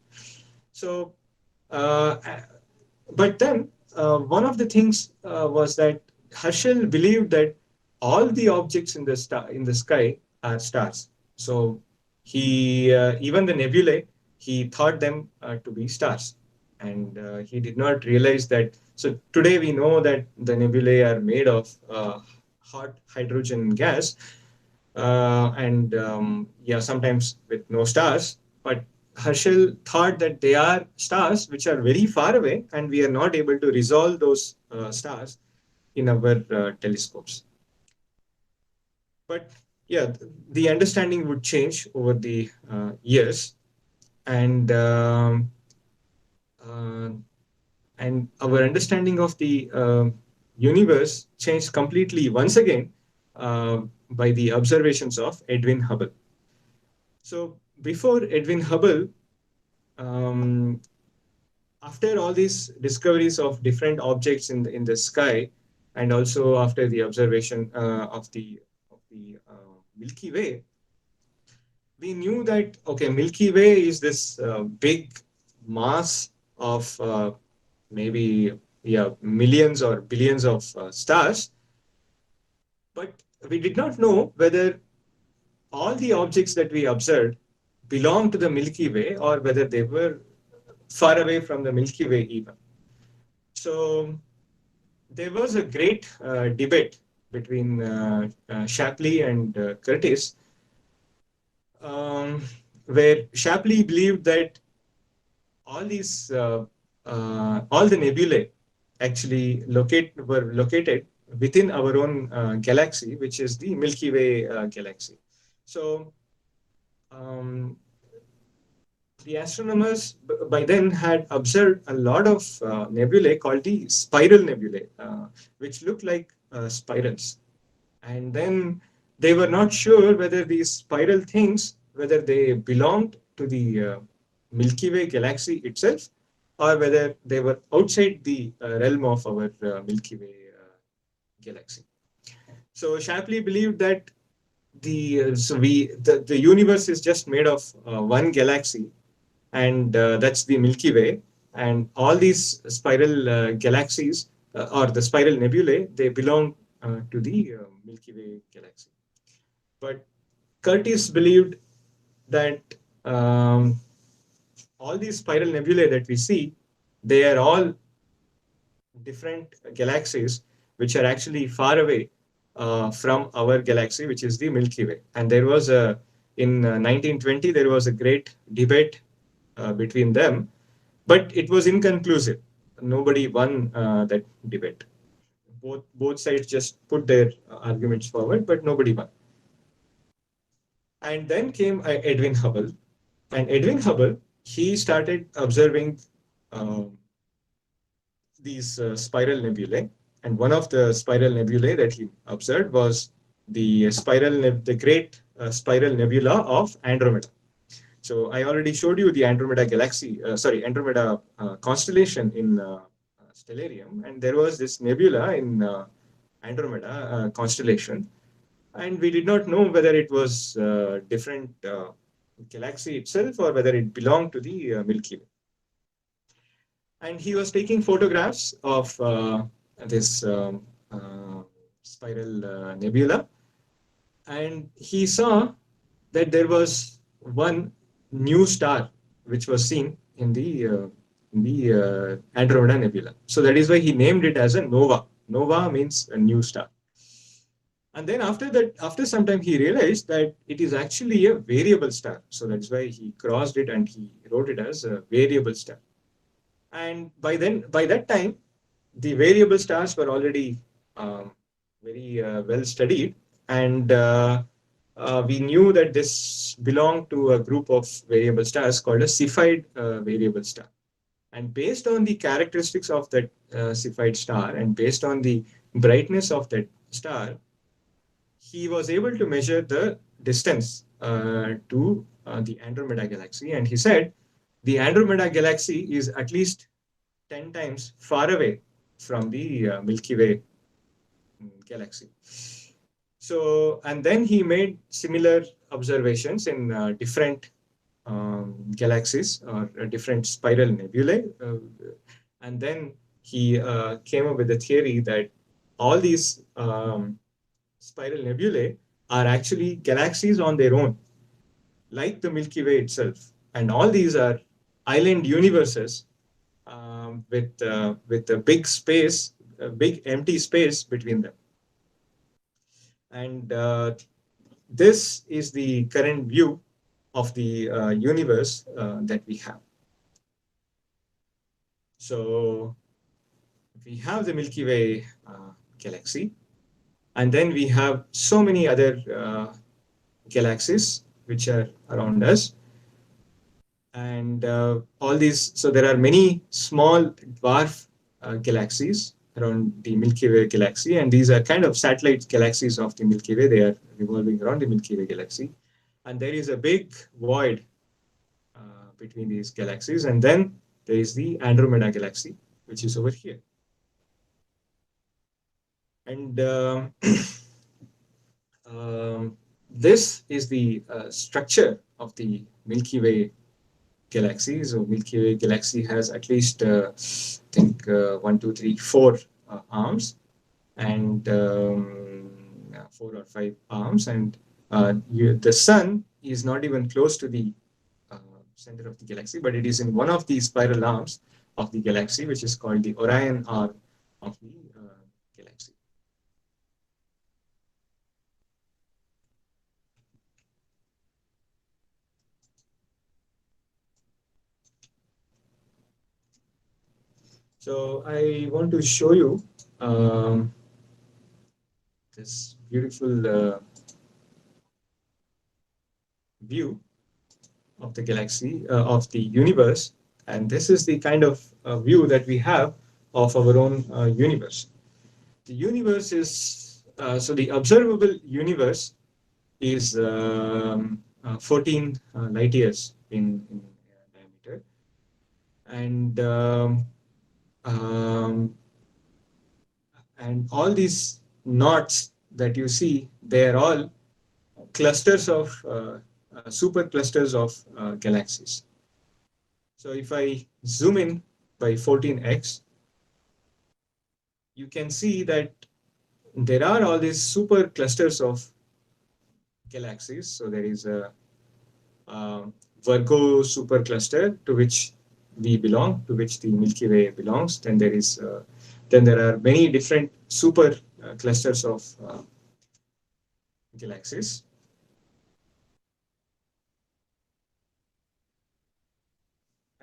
So, but then one of the things was that Herschel believed that all the objects in the sky are stars. So he even the nebulae, he thought them to be stars, and he did not realize that. So today we know that the nebulae are made of hot hydrogen gas, and yeah, sometimes with no stars. But Herschel thought that they are stars which are very far away, and we are not able to resolve those stars in our telescopes. But yeah, the understanding would change over the years, and uh, and our understanding of the universe changed completely once again by the observations of Edwin Hubble. So before Edwin Hubble, um, after all these discoveries of different objects in the sky, and also after the observation of the Milky Way, we knew that okay, Milky Way is this big mass of maybe millions or billions of stars, but we did not know whether all the objects that we observed belong to the Milky Way or whether they were far away from the Milky Way even. So there was a great debate between Shapley and Curtis, um, where Shapley believed that all these all the nebulae actually were located within our own galaxy, which is the Milky Way galaxy. So um, the astronomers by then had observed a lot of nebulae called the spiral nebulae, which look like spirals. And then they were not sure whether these spiral things, whether they belonged to the Milky Way galaxy itself, or whether they were outside the realm of our Milky Way galaxy. So Shapley believed that the universe is just made of one galaxy, and that's the Milky Way. And all these spiral galaxies or the spiral nebulae, they belong to the Milky Way galaxy. But Curtis believed that um, all these spiral nebulae that we see, they are all different galaxies which are actually far away from our galaxy, which is the Milky Way. And there was in 1920, there was a great debate between them, but it was inconclusive. Nobody won that debate. Both sides just put their arguments forward, but nobody won. And then came Edwin Hubble, and Edwin Hubble, he started observing uh, these spiral nebulae, and one of the spiral nebulae that he observed was the great spiral nebula of Andromeda. So I already showed you the Andromeda galaxy, Andromeda constellation in Stellarium, and there was this nebula in Andromeda constellation, and we did not know whether it was different galaxy itself or whether it belonged to the Milky Way. And he was taking photographs of this spiral nebula, and he saw that there was one new star which was seen in the Andromeda nebula. So that is why he named it as a nova. Nova means a new star. And then after that, after some time, he realized that it is actually a variable star. So that's why he crossed it and he wrote it as a variable star. And by that time, the variable stars were already very well studied, and we knew that this belonged to a group of variable stars called a Cepheid variable star. And based on the characteristics of that Cepheid star and based on the brightness of that star, he was able to measure the distance to the Andromeda galaxy. And he said the Andromeda galaxy is at least 10 times far away from the Milky Way galaxy. So, and then he made similar observations in different galaxies or different spiral nebulae. And then he came up with the theory that all these spiral nebulae are actually galaxies on their own, like the Milky Way itself. And all these are island universes with a big space, a big empty space between them. And this is the current view of the universe that we have. So we have the Milky Way galaxy, and then we have so many other galaxies which are around us. And all these, so there are many small dwarf galaxies around the Milky Way galaxy, and these are kind of satellite galaxies of the Milky Way. They are revolving around the Milky Way galaxy. And there is a big void between these galaxies. And then there is the Andromeda galaxy, which is over here. And this is the structure of the Milky Way galaxy. So Milky Way galaxy has at least, I think, 1, 2, 3, 4 arms, and 4 or 5 arms. And the sun is not even close to the center of the galaxy, but it is in one of the spiral arms of the galaxy, which is called the Orion arm of the galaxy. So I want to show you this beautiful view of the galaxy, of the universe. And this is the kind of view that we have of our own universe. The universe is, so the observable universe is 14 light years in diameter. And all these knots that you see, they are all clusters of super clusters of galaxies. So if I zoom in by 14x, you can see that there are all these super clusters of galaxies. So there is a Virgo supercluster to which we belong, to which the Milky Way belongs. Then there are many different super clusters of galaxies.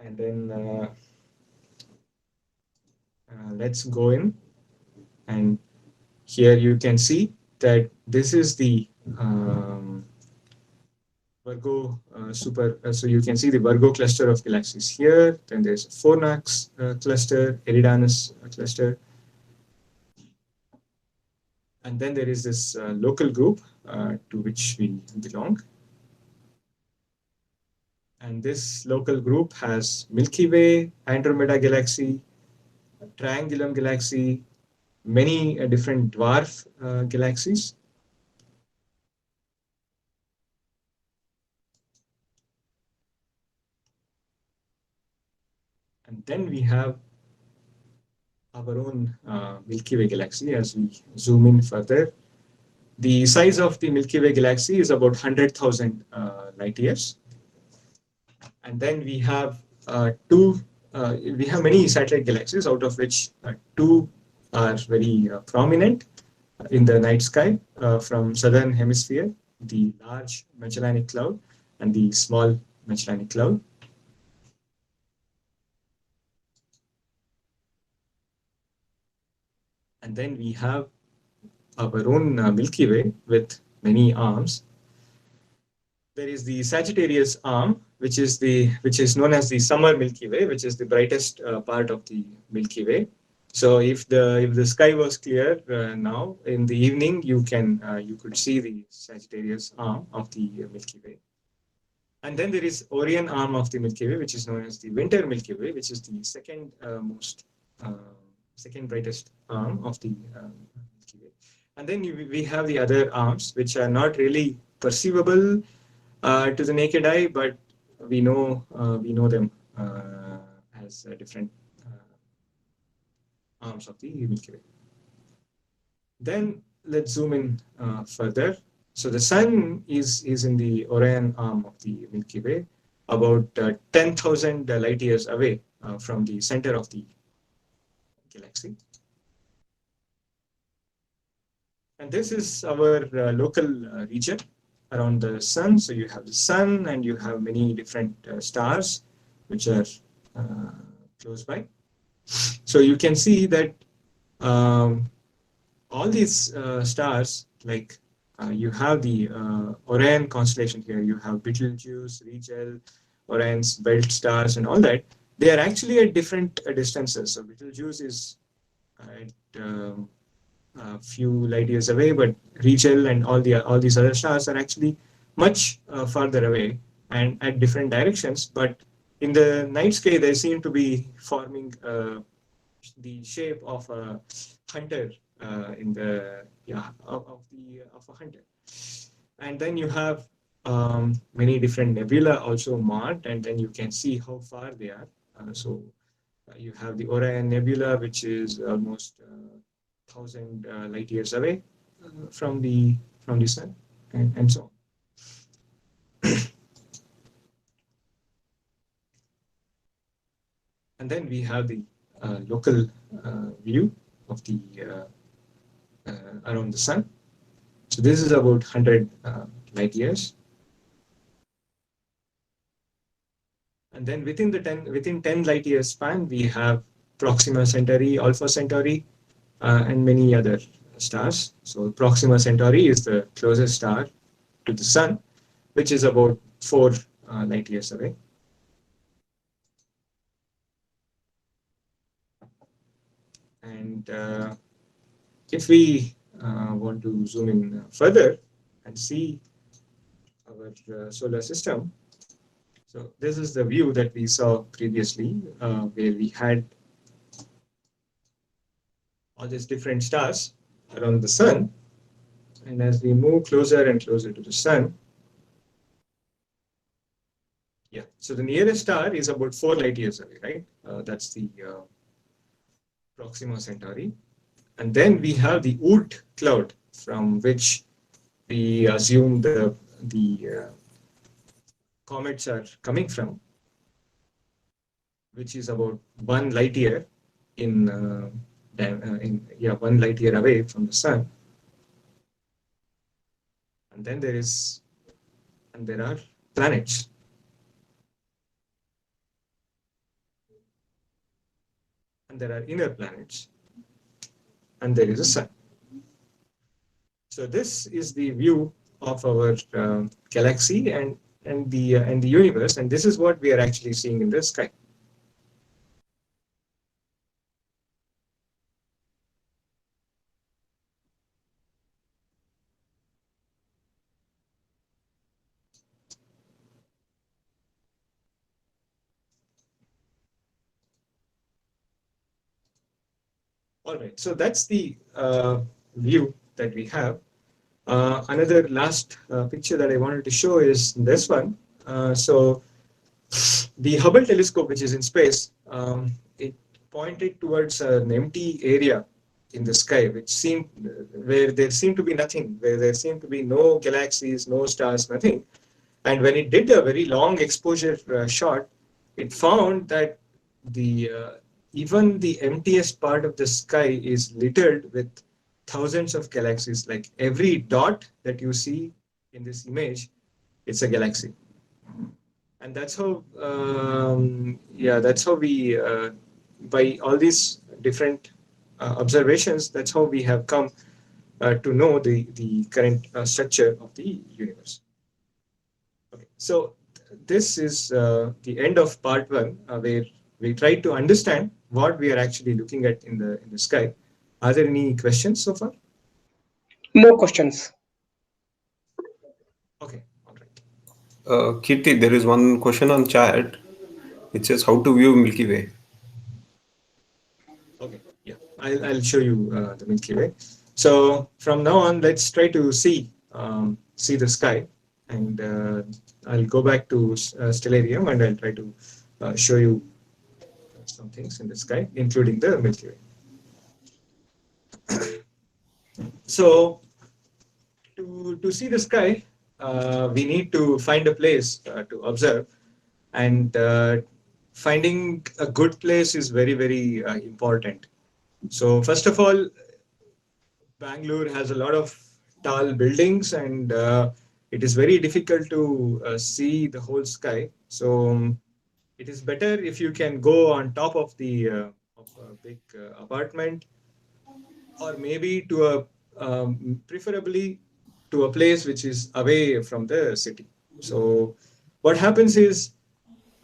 And then let's go in, and here you can see that this is the Virgo so you can see the Virgo cluster of galaxies here. Then there's a Fornax cluster, Eridanus cluster, and then there is this local group to which we belong. And this local group has Milky Way, Andromeda Galaxy, Triangulum Galaxy, many different dwarf galaxies. And then we have our own Milky Way Galaxy. As we zoom in further, the size of the Milky Way Galaxy is about 100,000 light years. And then we have we have many satellite galaxies, out of which two are very prominent in the night sky from southern hemisphere, the large Magellanic Cloud and the small Magellanic Cloud. And then we have our own Milky Way with many arms. There is the Sagittarius arm, which is known as the summer Milky Way, which is the brightest part of the Milky Way. So if the sky was clear now in the evening, you could see the Sagittarius arm of the Milky Way. And then there is Orion arm of the Milky Way, which is known as the winter Milky Way, which is the second brightest arm of the Milky Way. And then we have the other arms, which are not really perceivable to the naked eye, but we know them as different arms of the Milky Way. Then let's zoom in further. So the Sun is in the Orion arm of the Milky Way, about 10,000 light years away from the center of the galaxy. And this is our local region around the Sun. So you have the Sun and you have many different stars which are close by. So you can see that all these stars, like you have the Orion constellation here, you have Betelgeuse, Rigel, Orion's belt stars and all that. They are actually at different distances. So Betelgeuse is at a few light years away, but Rigel and all these other stars are actually much farther away and at different directions. But in the night sky, they seem to be forming the shape of a hunter of a hunter. And then you have many different nebula also marked, and then you can see how far they are. So you have the Orion Nebula, which is almost 1,000 light years away from the Sun, and so on. And then we have the local view of the around the Sun. So this is about 100 light years. And then within 10 light years span, we have Proxima Centauri, Alpha Centauri, and many other stars. So Proxima Centauri is the closest star to the Sun, which is about 4 light years away. And if we want to zoom in further and see our solar system, so this is the view that we saw previously, where we had all these different stars around the Sun. And as we move closer and closer to the Sun, Yeah. So the nearest star is about 4 light years away, right? That's the Proxima Centauri. And then we have the Oort Cloud, from which we assume the comets are coming from, which is about 1 light year in 1 light year away from the sun. And then there are planets. And there are inner planets. And there is a sun. So this is the view of our galaxy and the universe, and this is what we are actually seeing in the sky. All right, so that's the view that we have. Another last picture that I wanted to show is this one. So the Hubble telescope, which is in space, it pointed towards an empty area in the sky, where there seemed to be nothing, where there seemed to be no galaxies, no stars, nothing. And when it did a very long exposure shot, it found that the even the emptiest part of the sky is littered with thousands of galaxies. Like every dot that you see in this image, it's a galaxy. And that's how, that's how we, by all these different observations, that's how we have come to know the current structure of the universe. Okay, so this is the end of part one, where we try to understand what we are actually looking at in the sky. Are there any questions so far? No questions. Okay, all right. Kirti, there is one question on chat. It says how to view Milky Way. Okay, yeah, I'll show you the Milky Way. So from now on, let's try to see the sky, and I'll go back to Stellarium, and I'll try to show you some things in the sky, including the Milky Way. So to see the sky, we need to find a place to observe, and finding a good place is very, very important. So first of all, Bangalore has a lot of tall buildings, and it is very difficult to see the whole sky. So it is better if you can go on top of of a big apartment, or maybe to preferably to a place which is away from the city. So what happens is,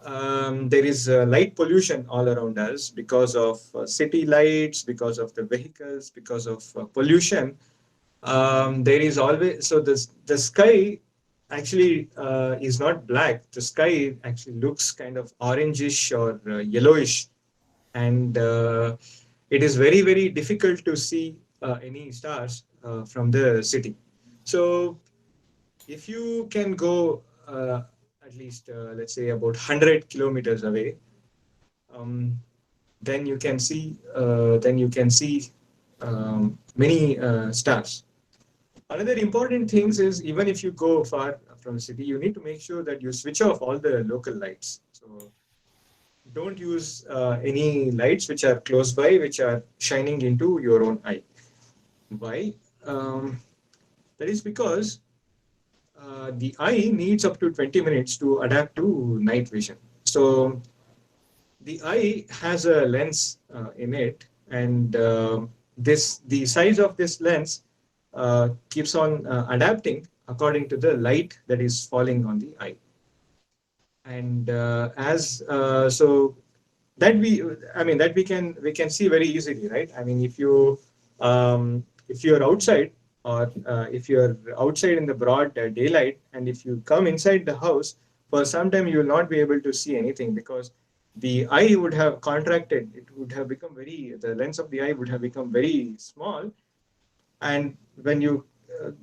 there is light pollution all around us because of city lights, because of the vehicles, because of pollution. There is always, so the sky actually is not black. The sky actually looks kind of orangish or yellowish, and it is very, very difficult to see any stars from the city. So if you can go at least let's say about 100 kilometers away, um, then you can see many stars. Another important thing is, even if you go far from the city, you need to make sure that you switch off all the local lights. So don't use any lights which are close by, which are shining into your own eye. Why? That is because the eye needs up to 20 minutes to adapt to night vision. So the eye has a lens in it, and the size of this lens keeps on adapting according to the light that is falling on the eye. And as so that we can see very easily, right? I mean, if you're outside, or if you're outside in the broad daylight, and if you come inside the house, for some time you will not be able to see anything, because the eye would have contracted. It would have become the lens of the eye would have become very small, and when you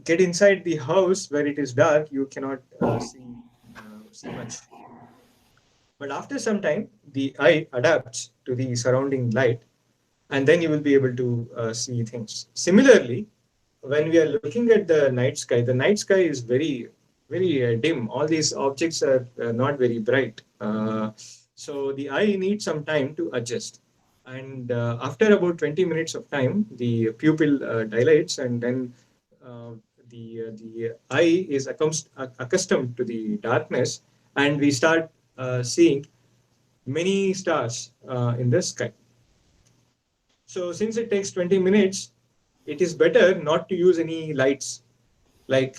get inside the house where it is dark, you cannot see much. But after some time, the eye adapts to the surrounding light, and then you will be able to see things. Similarly, when we are looking at the night sky is very dim. All these objects are not very bright. So the eye needs some time to adjust. And after about 20 minutes of time, the pupil dilates, and then uh, the eye is accustomed to the darkness, and we start seeing many stars in the sky. So since it takes 20 minutes, it is better not to use any lights. Like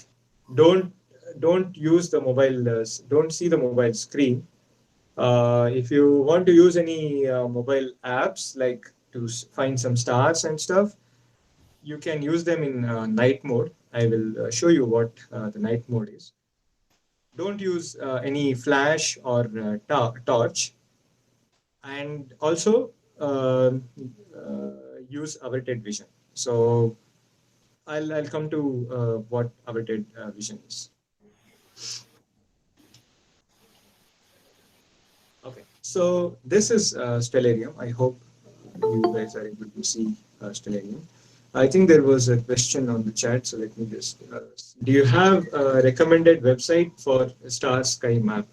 don't don't use the mobile. Don't see the mobile screen. If you want to use any mobile apps like to find some stars and stuff, you can use them in night mode. I will show you what the night mode is. Don't use any flash or torch, and also use averted vision. So I'll come to what averted vision is. Okay, so this is Stellarium. I hope you guys are able to see Stellarium. I think there was a question on the chat, so let me just. Do you have a recommended website for star sky map?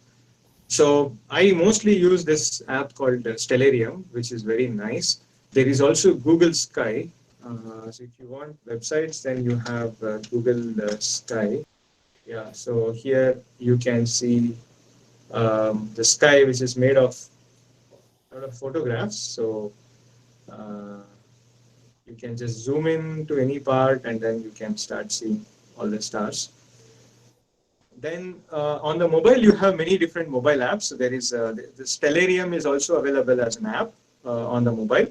So I mostly use this app called Stellarium, which is very nice. There is also Google Sky. So if you want websites, then you have Google Sky. Yeah, so here you can see the sky, which is made of a lot of photographs. So uh, you can just zoom in to any part, and then you can start seeing all the stars. Then on the mobile, you have many different mobile apps. So there is the Stellarium is also available as an app on the mobile.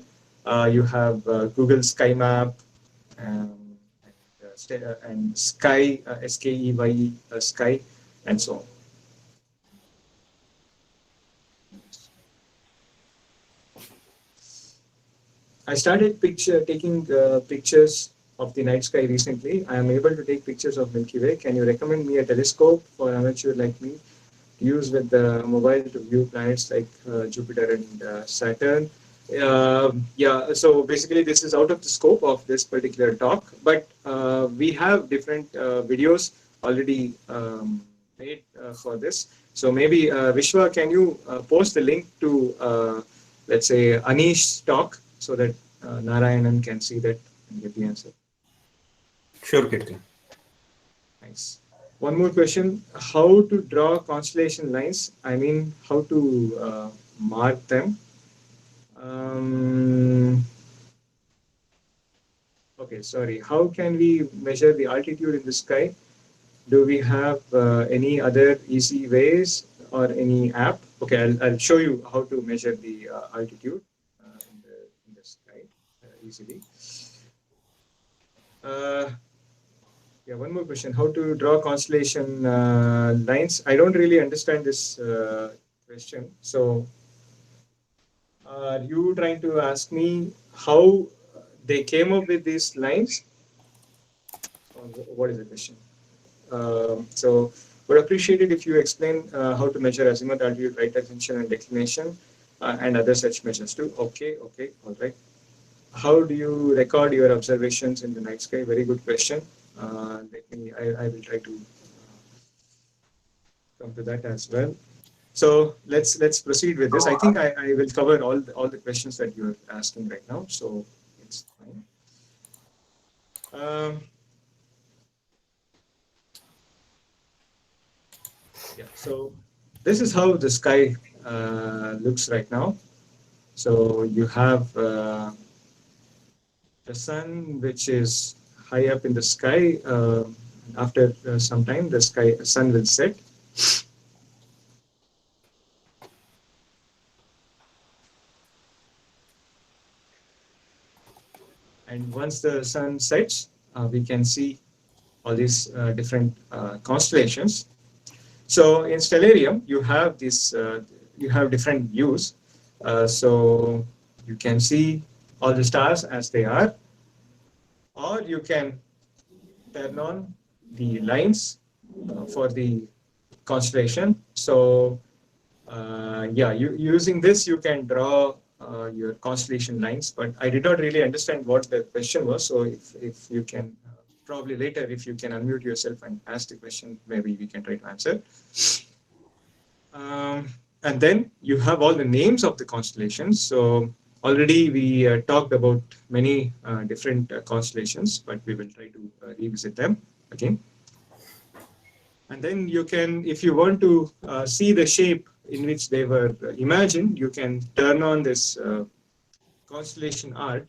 You have Google Sky Map and Sky, Skey, Sky, and so on. I started taking pictures of the night sky recently. I am able to take pictures of Milky Way. Can you recommend me a telescope for amateur like me to use with the mobile to view planets like Jupiter and Saturn? Yeah, so basically this is out of the scope of this particular talk, but we have different videos already made for this. So maybe Vishwa, can you post the link to, let's say, Anish's talk so that Narayanan can see that and get the answer? Sure, Kirti. Thanks. One more question. How to draw constellation lines? I mean, how to mark them? Okay, sorry. How can we measure the altitude in the sky? Do we have any other easy ways or any app? Okay, I'll show you how to measure the altitude in the sky easily. Yeah, one more question. How to draw constellation lines? I don't really understand this question. So are you trying to ask me how they came up with these lines? Or what is the question? So would appreciate it if you explain how to measure azimuth, altitude, right ascension, and declination, and other such measures too. Okay, all right. How do you record your observations in the night sky? Very good question. I will try to come to that as well. So let's proceed with this. I think I will cover all the questions that you're asking right now. So it's fine. Yeah. So this is how the sky looks right now. So you have the sun, which is high up in the sky. After some time, the sun will set. And once the sun sets, we can see all these different constellations. So in Stellarium, you have this, you have different views. So you can see all the stars as they are, or you can turn on the lines for the constellation. So Yeah, using this, you can draw your constellation lines, but I did not really understand what the question was. So if you can, probably later, if you can unmute yourself and ask the question, maybe we can try to answer. And then you have all the names of the constellations. So already we talked about many different constellations, but we will try to revisit them again. And then you can, if you want to see the shape in which they were imagined, you can turn on this constellation art.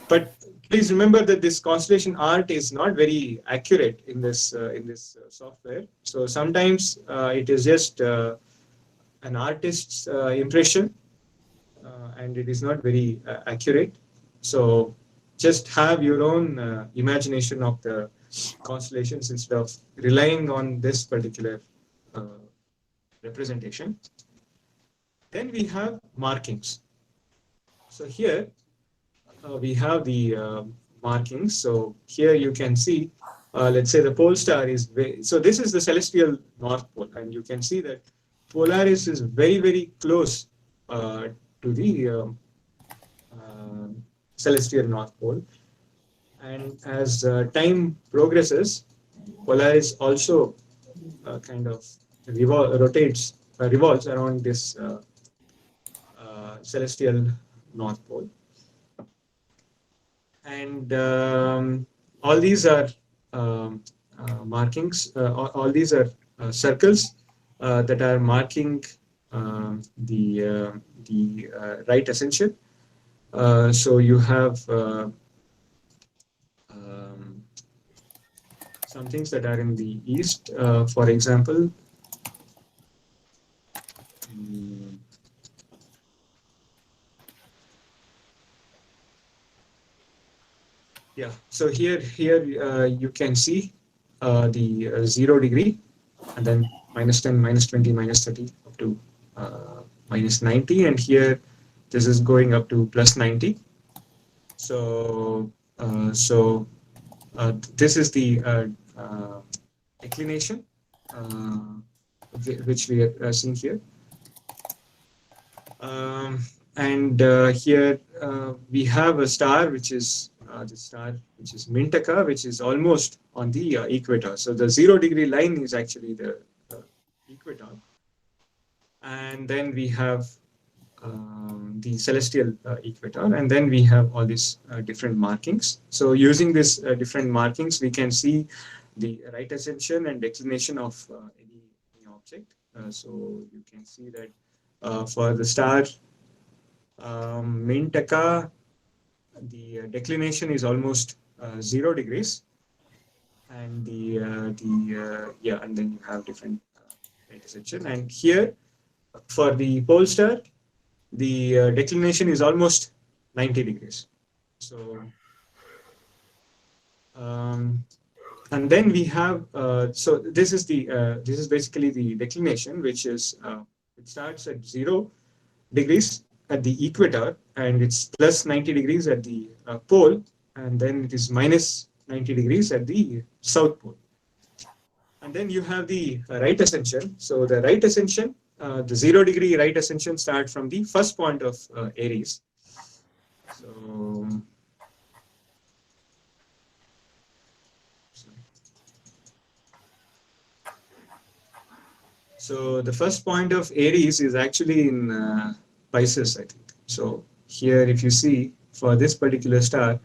But please remember that this constellation art is not very accurate in this software. So sometimes it is just an artist's impression, and it is not very accurate. So just have your own imagination of the constellations instead of relying on this particular representation. Then we have markings. So here we have the markings. So here you can see, let's say the pole star is so this is the celestial North Pole, and you can see that Polaris is very, very close to the celestial North Pole. And as time progresses, Polaris also kind of revolves around this celestial North Pole. And all these are markings, all these are circles that are marking the right ascension. So you have some things that are in the east, for example. Yeah, so here you can see the 0 degree, and then -10, -20, -30, up to -90, and here this is going up to +90. So this is the declination which we are seeing here. And here we have a star which is the star which is Mintaka, which is almost on the equator. So the 0 degree line is actually the equator. And then we have the celestial equator, and then we have all these different markings. So using these different markings, we can see the right ascension and declination of any object. So you can see that for the star Mintaka, the declination is almost 0 degrees, and and then you have different right ascension. And here for the pole star, the declination is almost 90 degrees. So and then we have so this is basically the declination, which is it starts at 0 degrees at the equator, and it's +90 degrees at the pole, and then it is -90 degrees at the south pole. And then you have the right ascension. So the right ascension, the 0 degree right ascension starts from the first point of Aries. So the first point of Aries is actually in Pisces, I think. So here, if you see, for this particular star,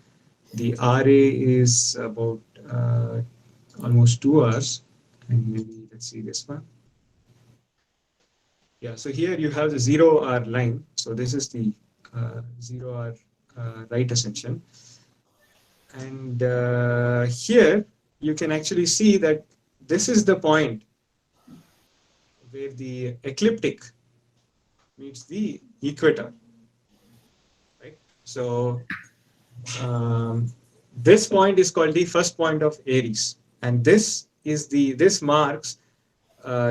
the RA is about almost 2 hours. And maybe let's see this one. Yeah, so here you have the 0 hour line. So this is the 0 hour right ascension. And here you can actually see that this is the point where the ecliptic meets the equator, right? So this point is called the first point of Aries, and this marks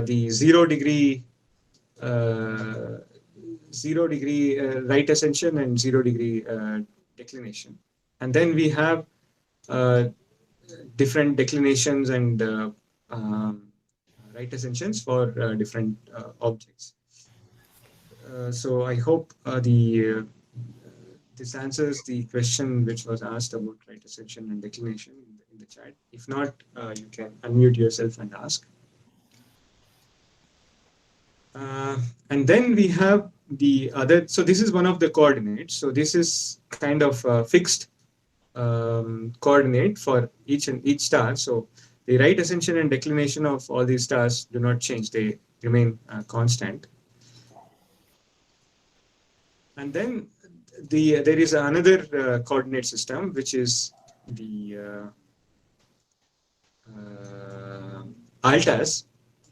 the 0 degree right ascension and 0 degree declination. And then we have different declinations and right ascensions for different objects. So I hope this answers the question which was asked about right ascension and declination in the chat. If not, you can unmute yourself and ask. And then we have the other. So this is one of the coordinates. So this is kind of a fixed coordinate for each star. So the right ascension and declination of all these stars do not change; they remain constant. And then there is another coordinate system, which is the ALTAS,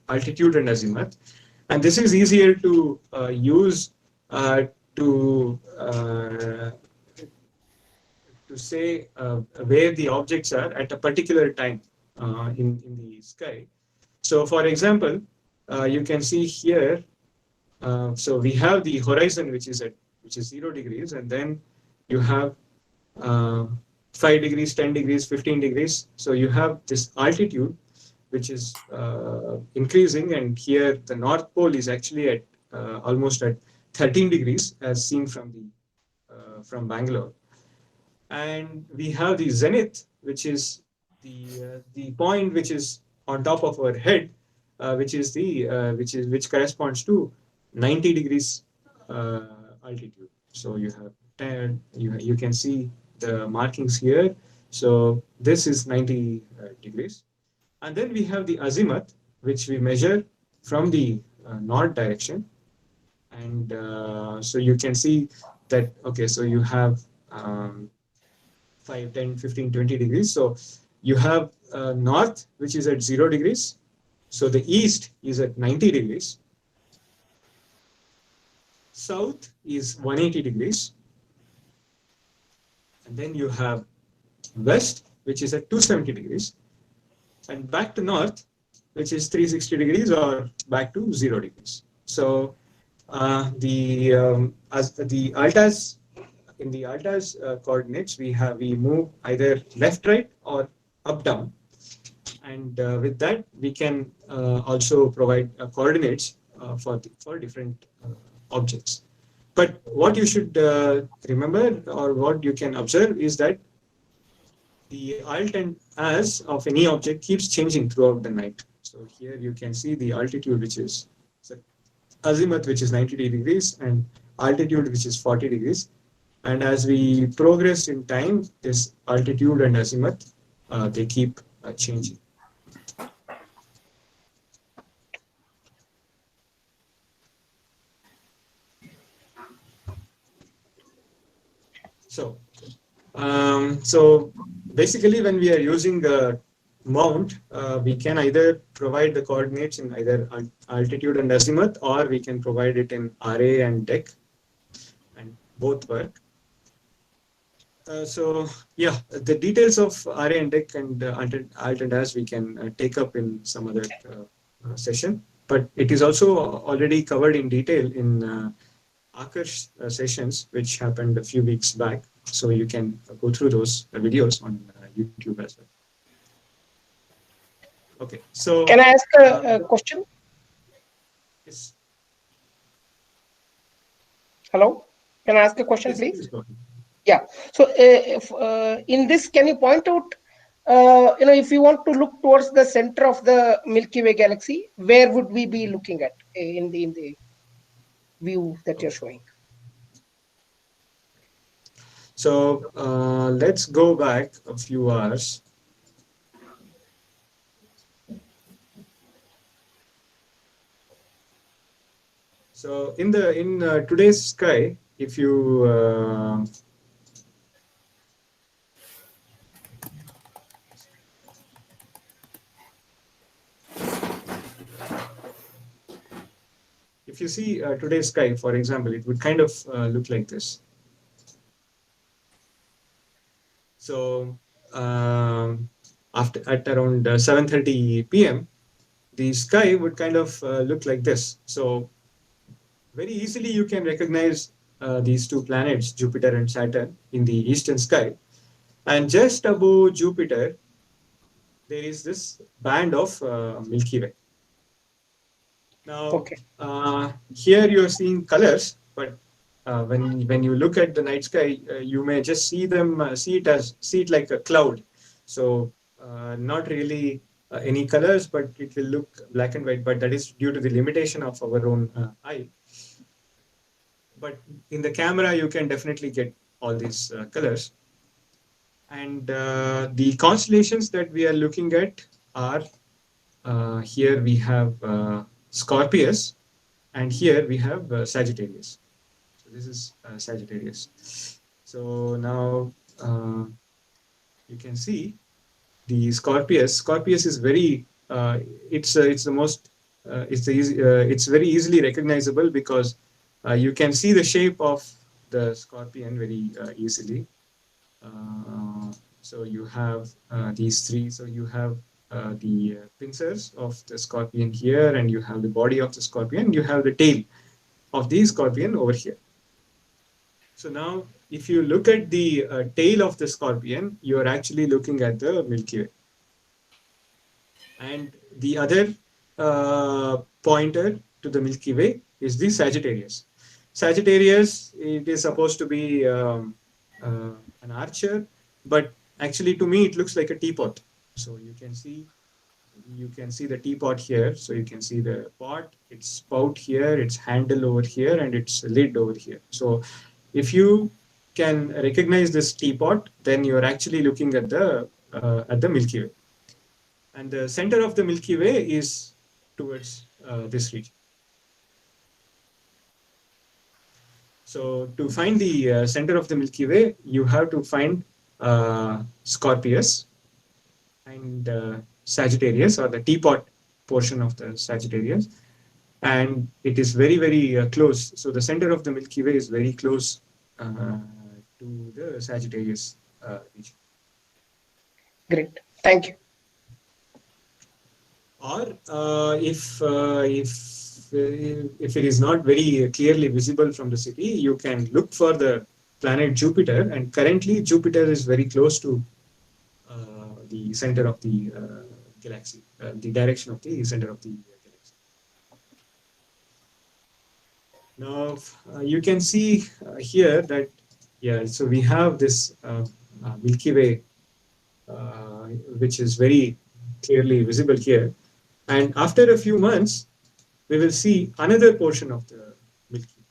altitude and azimuth. And this is easier to use to say where the objects are at a particular time in the sky. So, for example, you can see here. So we have the horizon, which is 0 degrees, and then you have 5 degrees, 10 degrees, 15 degrees. So you have this altitude, which is increasing, and here the North Pole is actually at almost at 13 degrees, as seen from Bangalore. And we have the zenith, which is the point which is on top of our head, which corresponds to 90 degrees altitude. So you have 10. You can see the markings here. So this is 90 degrees. And then we have the azimuth, which we measure from the north direction. And so you can see that, okay, so you have 5, 10, 15, 20 degrees. So you have north, which is at 0 degrees. So the east is at 90 degrees. South is 180 degrees. And then you have west, which is at 270 degrees. And back to north, which is 360 degrees, or back to 0 degrees. So the ALTAS, in the ALTAS coordinates, we move either left, right, or up, down. And with that, we can also provide coordinates for different objects. But what you should remember, or what you can observe, is that the alt and as of any object keeps changing throughout the night. So here you can see the altitude, which is azimuth, which is 90 degrees, and altitude, which is 40 degrees. And as we progress in time, this altitude and azimuth, they keep changing. So basically, when we are using a mount, we can either provide the coordinates in either altitude and azimuth, or we can provide it in RA and DEC, and both work. So yeah, the details of RA and DEC and alt and as we can take up in some other session, but it is also already covered in detail in Akarsh sessions, which happened a few weeks back. So you can go through those videos on YouTube as well. Okay, so can I ask a question? Yes. Hello, can I ask a question, Yes, please? go ahead. Yeah. So in this, can you point out, if you want to look towards the center of the Milky Way galaxy, where would we be looking at in the view that you're showing? So let's go back a few hours. So in today's sky, if you see today's sky, for example, it would kind of look like this. So at around 7:30 p.m., the sky would kind of look like this. So very easily you can recognize these two planets, Jupiter and Saturn, in the eastern sky. And just above Jupiter, there is this band of Milky Way. Now, Okay. here you're seeing colors, but when you look at the night sky, you may just see it like a cloud. So not really any colors, but it will look black and white. But that is due to the limitation of our own eye. But in the camera, you can definitely get all these colors. And the constellations that we are looking at are here we have Scorpius, and here we have Sagittarius. So this is Sagittarius. So now you can see the Scorpius. Scorpius is very it's the most it's very easily recognizable because you can see the shape of the scorpion very easily. So you have these three. So you have the pincers of the scorpion here, and you have the body of the scorpion. You have the tail of the scorpion over here. So now, if you look at the tail of the scorpion, you are actually looking at the Milky Way. And the other pointer to the Milky Way is the Sagittarius. Sagittarius, it is supposed to be an archer, but actually to me it looks like a teapot. So you can see the teapot here. So you can see the pot, its spout here, its handle over here, and its lid over here. So if you can recognize this teapot, then you are actually looking at the Milky Way. And the center of the Milky Way is towards this region. So to find the center of the Milky Way, you have to find Scorpius and Sagittarius, or the teapot portion of the Sagittarius. And it is very, very close. So the center of the Milky Way is very close to the Sagittarius region. Great. Thank you. Or if it is not very clearly visible from the city, you can look for the planet Jupiter. And currently, Jupiter is very close to the center of the galaxy, the direction of the center of the galaxy. Now, you can see here that, so we have this Milky Way, which is very clearly visible here. And after a few months, we will see another portion of the Milky Way.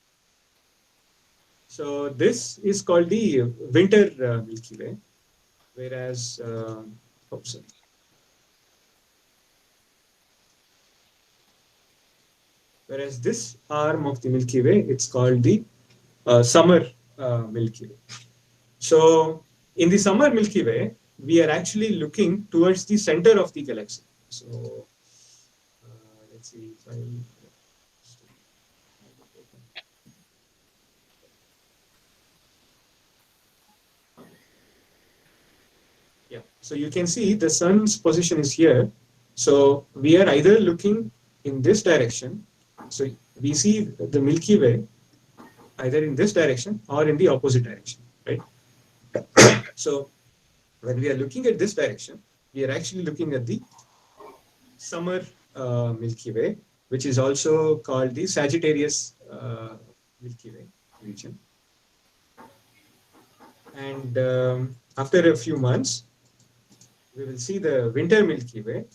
So this is called the winter Milky Way, whereas, whereas this arm of the Milky Way, it's called the summer Milky Way. So in the summer Milky Way, we are actually looking towards the center of the galaxy. So let's see if I... Yeah, so you can see the sun's position is here. So we are either looking in this direction. So we see the Milky Way either in this direction or in the opposite direction, right? So when we are looking at this direction, we are actually looking at the summer Milky Way, which is also called the Sagittarius Milky Way region. And after a few months, we will see the winter Milky Way.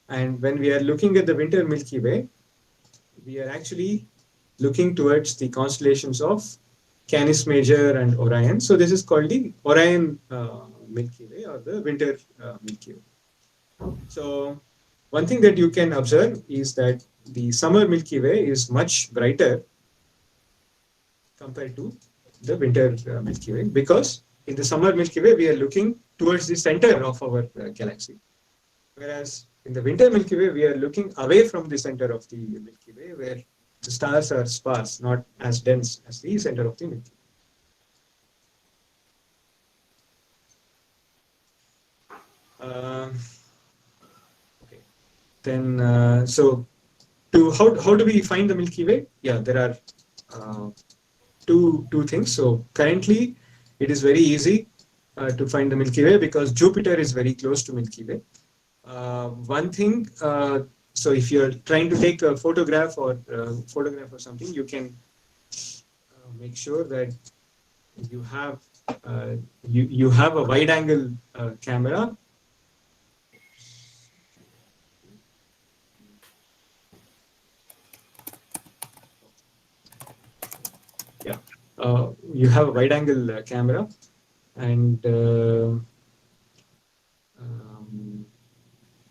And when we are looking at the winter Milky Way, we are actually looking towards the constellations of Canis Major and Orion. So this is called the Orion Milky Way, or the winter Milky Way. So one thing that you can observe is that the summer Milky Way is much brighter compared to the winter Milky Way, because in the summer Milky Way, we are looking towards the center of our galaxy. Whereas in the winter Milky Way, we are looking away from the center of the Milky Way, where the stars are sparse, not as dense as the center of the Milky Way. Okay. Then, so how do we find the Milky Way? Yeah, there are two things. So currently, it is very easy to find the Milky Way because Jupiter is very close to Milky Way. One thing so if you're trying to take a photograph or something, you can make sure that you have you have a wide angle camera. Yeah, you have a wide angle camera, and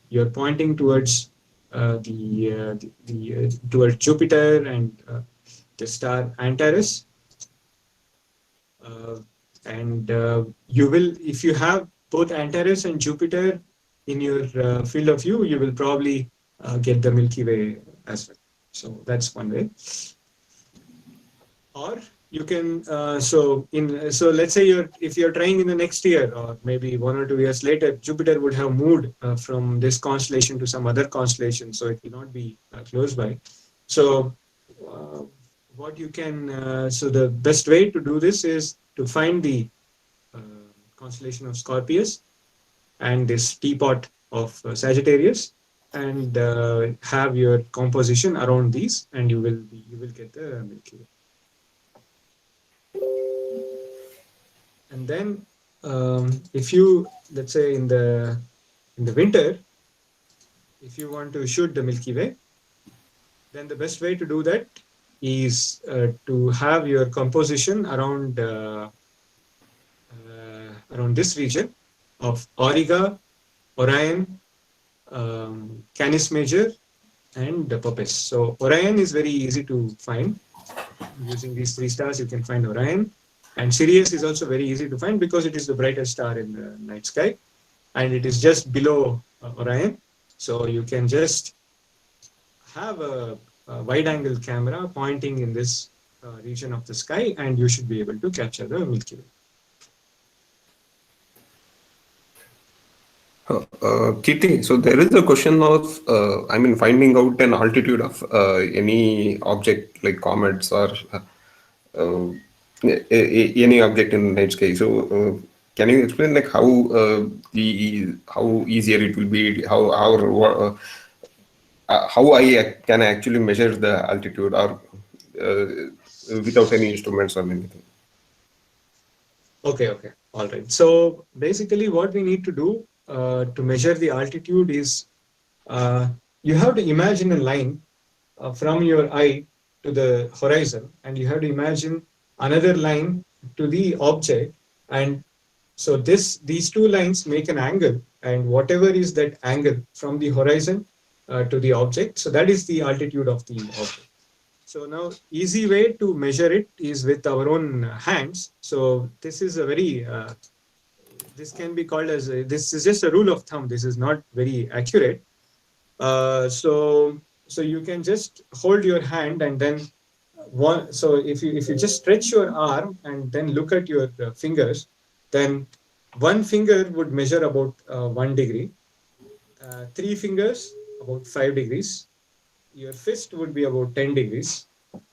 you're pointing towards towards Jupiter and the star Antares. And you will, if you have both Antares and Jupiter in your field of view, you will probably get the Milky Way as well. So that's one way. Or you can so let's say if you're trying in the next year or maybe 1 or 2 years later, Jupiter would have moved from this constellation to some other constellation, so it will not be close by. So what you can so the best way to do this is to find the constellation of Scorpius and this teapot of Sagittarius, and have your composition around these, and you will get the Milky Way. And then if you, let's say in the winter, if you want to shoot the Milky Way, then the best way to do that is to have your composition around this region of Auriga, Orion, Canis Major, and Puppis. So Orion is very easy to find. Using these 3 stars, you can find Orion. And Sirius is also very easy to find because it is the brightest star in the night sky, and it is just below Orion. So you can just have a wide angle camera pointing in this region of the sky, and you should be able to capture the Milky Way. Kirti, so there is a question of, finding out an altitude of any object like comets or any object in the night sky. So can you explain like how easier it will be, how I can actually measure the altitude or without any instruments or anything? Okay, all right. So basically what we need to do to measure the altitude is you have to imagine a line from your eye to the horizon, and you have to imagine another line to the object, and so these 2 lines make an angle, and whatever is that angle from the horizon to the object, so that is the altitude of the object. So now easy way to measure it is with our own hands. So this is a very this can be called as this is just a rule of thumb. This is not very accurate. So you can just hold your hand, and then so if you just stretch your arm and then look at your fingers, then 1 finger would measure about 1 degree, 3 fingers about 5 degrees, your fist would be about 10 degrees,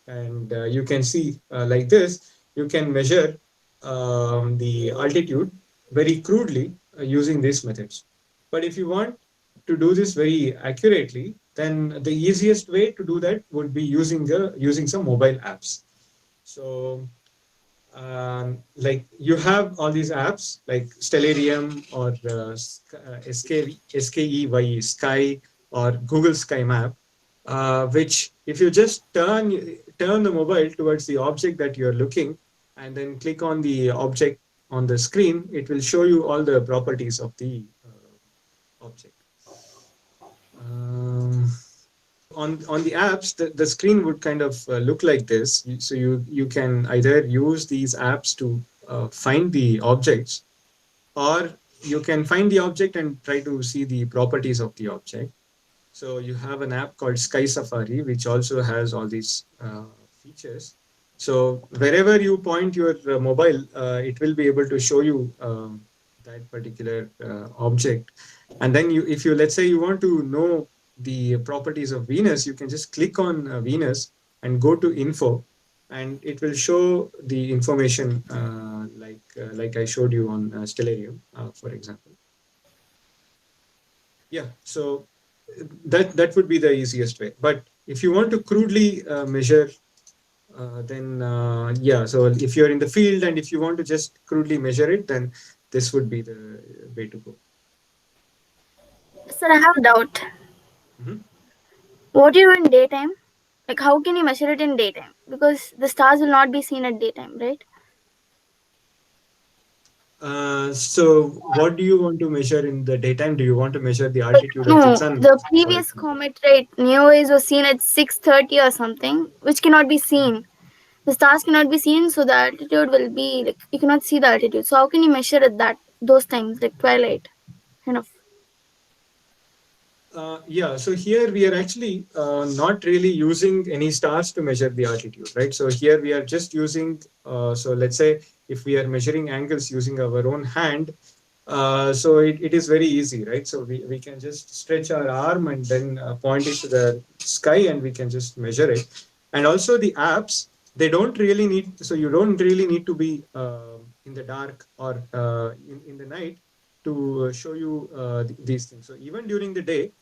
and you can see like this, you can measure the altitude very crudely using these methods. But if you want to do this very accurately, then the easiest way to do that would be using some mobile apps. So like you have all these apps like Stellarium or SKEY Sky or Google Sky Map, which if you just turn the mobile towards the object that you're looking and then click on the object on the screen, it will show you all the properties of the object. On the apps, the screen would kind of look like this. So you can either use these apps to find the objects, or you can find the object and try to see the properties of the object. So you have an app called Sky Safari, which also has all these features. So wherever you point your mobile, it will be able to show you that particular object. And then if you, let's say you want to know the properties of Venus, you can just click on Venus and go to info, and it will show the information like I showed you on Stellarium, for example. Yeah, so that would be the easiest way. But if you want to crudely measure, then yeah. So if you're in the field and if you want to just crudely measure it, then this would be the way to go. Sir, I have a doubt. Mhm. What do you do in daytime? Like, how can you measure it in daytime? Because the stars will not be seen at daytime, right? So what do you want to measure in the daytime? Do you want to measure the altitude of the No, sun, the for previous example? comet, right, Neowise was seen at 6:30 or something, which cannot be seen. The stars cannot be seen, so the altitude will be like you cannot see the altitude. So how can you measure at those times, like twilight, kind of? Yeah, so here we are actually not really using any stars to measure the altitude, right? So here we are just using, so let's say if we are measuring angles using our own hand, so it is very easy, right? So we can just stretch our arm and then point it to the sky and we can just measure it. And also the apps, they don't really need, so you don't really need to be in the dark or in the night to show you these things. So even during the day,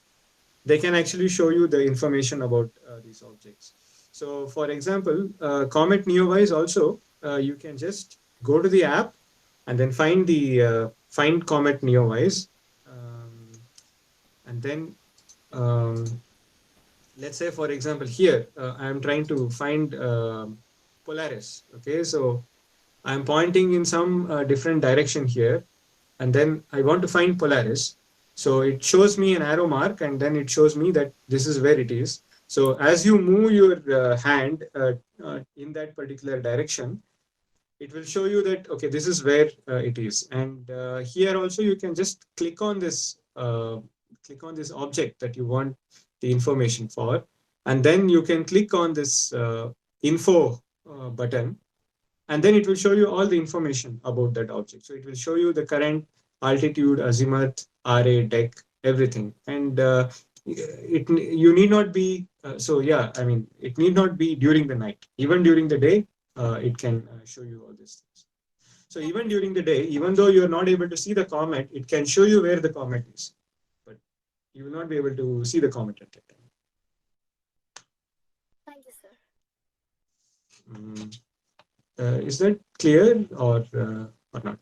they can actually show you the information about these objects. So for example, Comet Neowise also, you can just go to the app and then find the find Comet Neowise. And then um, let's say, for example, here, I'm trying to find Polaris. Okay, so I'm pointing in some different direction here, and then I want to find Polaris. So it shows me an arrow mark, and then it shows me that this is where it is. So as you move your hand in that particular direction, it will show you that, okay, this is where it is. And here also you can just click on this object that you want the information for, and then you can click on this info button, and then it will show you all the information about that object. So it will show you the current altitude, azimuth, RA, deck, everything. And you need not be, so yeah, I mean, it need not be during the night. Even during the day, it can show you all these things. So even during the day, even though you're not able to see the comet, it can show you where the comet is. But you will not be able to see the comet at that time. Thank you, sir. Is that clear or not?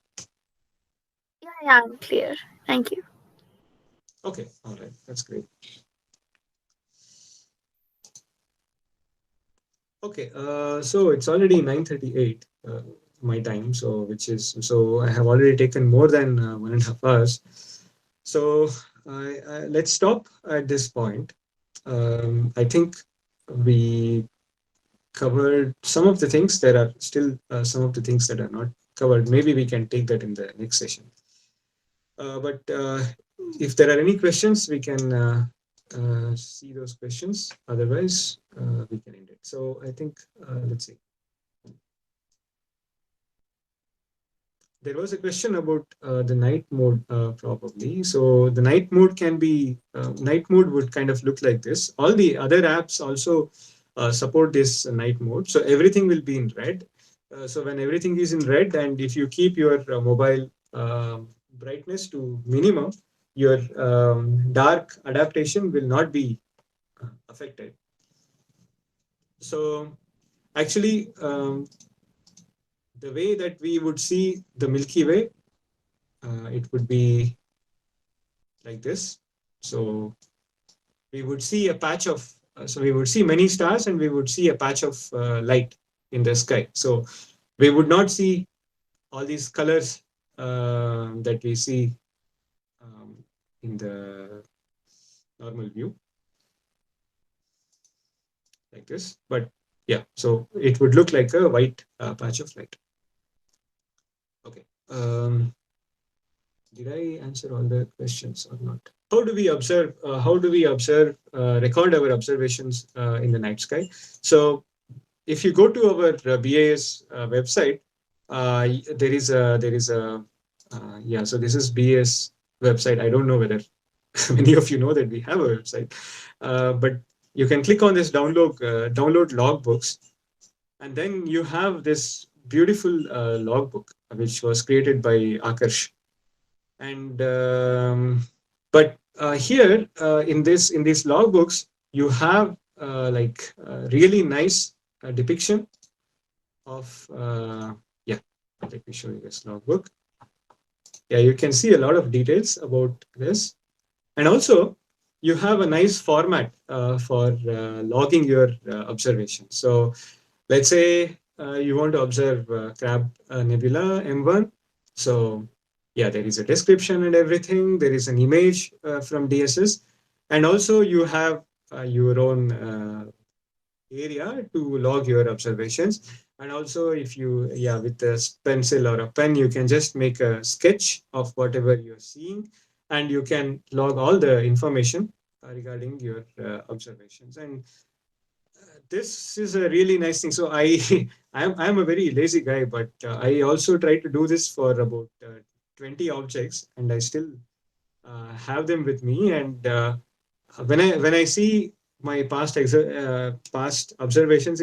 Yeah, I'm clear. Thank you. Okay, all right, that's great. Okay, so it's already 9:38 my time, so I have already taken more than 1.5 hours. So let's stop at this point. I think we covered some of the things. There are still some of the things that are not covered. Maybe we can take that in the next session. But if there are any questions, we can see those questions. Otherwise, we can end it. So I think, let's see. There was a question about the night mode, probably. So the night mode can be, night mode would kind of look like this. All the other apps also support this night mode. So everything will be in red. So when everything is in red, and if you keep your mobile brightness to minimum, your dark adaptation will not be affected. So actually, the way that we would see the Milky Way, it would be like this. So we would see a patch of, so we would see many stars and we would see a patch of light in the sky. So we would not see all these colors that we see in the normal view like this. But yeah, so it would look like a white patch of light. Okay. Did I answer all the questions or not? How do we observe? Record our observations in the night sky? So, if you go to our BAS website, there is a yeah. So this is BAS website. I don't know whether many of you know that we have a website, but you can click on this download logbooks, and then you have this beautiful logbook which was created by Akarsh. And but here in these logbooks, you have really nice depiction of yeah. Let me show you this logbook. Yeah, you can see a lot of details about this, and also you have a nice format for logging your observations. So let's say you want to observe Crab Nebula M1. So yeah, there is a description and everything. There is an image from DSS, and also you have your own area to log your observations. And also, if you, yeah, with a pencil or a pen, you can just make a sketch of whatever you're seeing, and you can log all the information regarding your observations. And this is a really nice thing. So I'm a very lazy guy, but I also try to do this for about 20 objects, and I still have them with me. And when I see my past observations,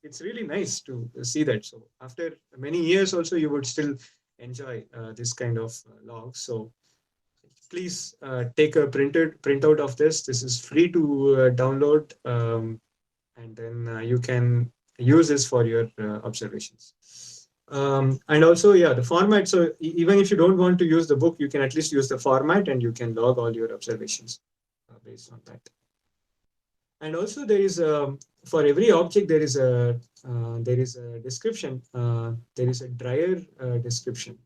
it's really nice to see that. So after many years, also you would still enjoy this kind of logs. So please take a printout of this. This is free to download, and then you can use this for your observations. And also, yeah, the format. So even if you don't want to use the book, you can at least use the format, and you can log all your observations based on that. And also, there is for every object there is a description. There is a drier description.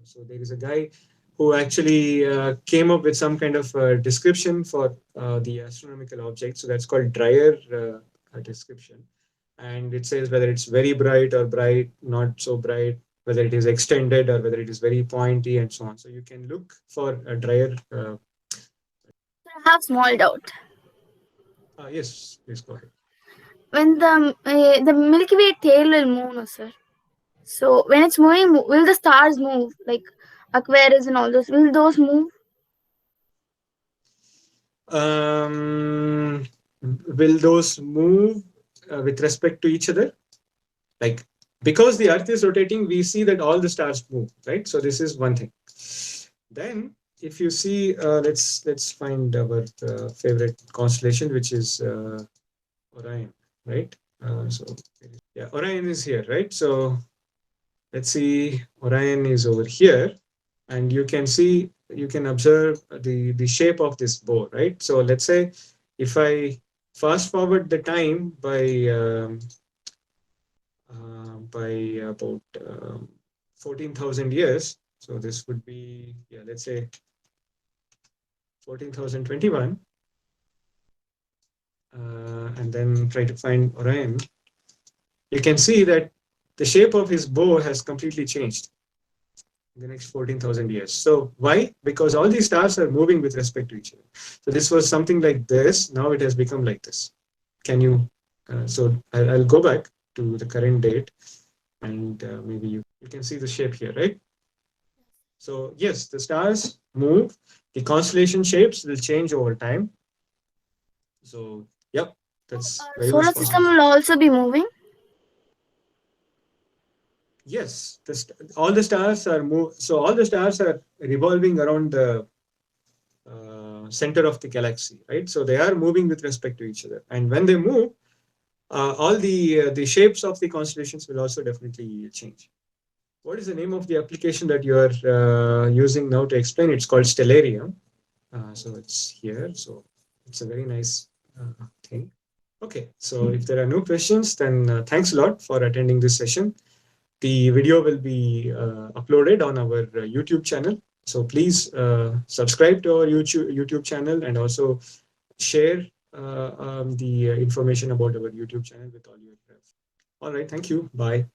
So there is a guy who actually came up with some kind of description for the astronomical object. So that's called drier description. And it says whether it's very bright or bright, not so bright, whether it is extended or whether it is very pointy, and so on. So you can look for a drier. I have small doubt. Yes, please go ahead. When the Milky Way tail will move, no, sir. So when it's moving, will the stars move? Like Aquarius and all those, will those move? Will those move with respect to each other? Like, because the Earth is rotating, we see that all the stars move, right? So this is one thing. Then, if you see, let's find our favorite constellation, which is Orion, right? So yeah, Orion is here, right? So let's see, Orion is over here, and you can see, you can observe the shape of this bow, right? So let's say if I fast forward the time by about 14,000 years, so this would be, yeah, let's say 14,021, and then try to find Orion, you can see that the shape of his bow has completely changed in the next 14,000 years. So why? Because all these stars are moving with respect to each other. So this was something like this. Now it has become like this. Can you? So I'll go back to the current date, and maybe you can see the shape here, right? So yes, the stars move. The constellation shapes will change over time. So yep, that's very Solar much system possible. will also be moving. Yes, all the stars are So all the stars are revolving around the center of the galaxy, right? So they are moving with respect to each other, and when they move, all the shapes of the constellations will also definitely change. What is the name of the application that you are using now to explain? It's called Stellarium. So it's here. So it's a very nice thing. Okay, so if there are no questions, then thanks a lot for attending this session. The video will be uploaded on our YouTube channel. So please subscribe to our YouTube channel, and also share the information about our YouTube channel with all your friends. All right, thank you. Bye.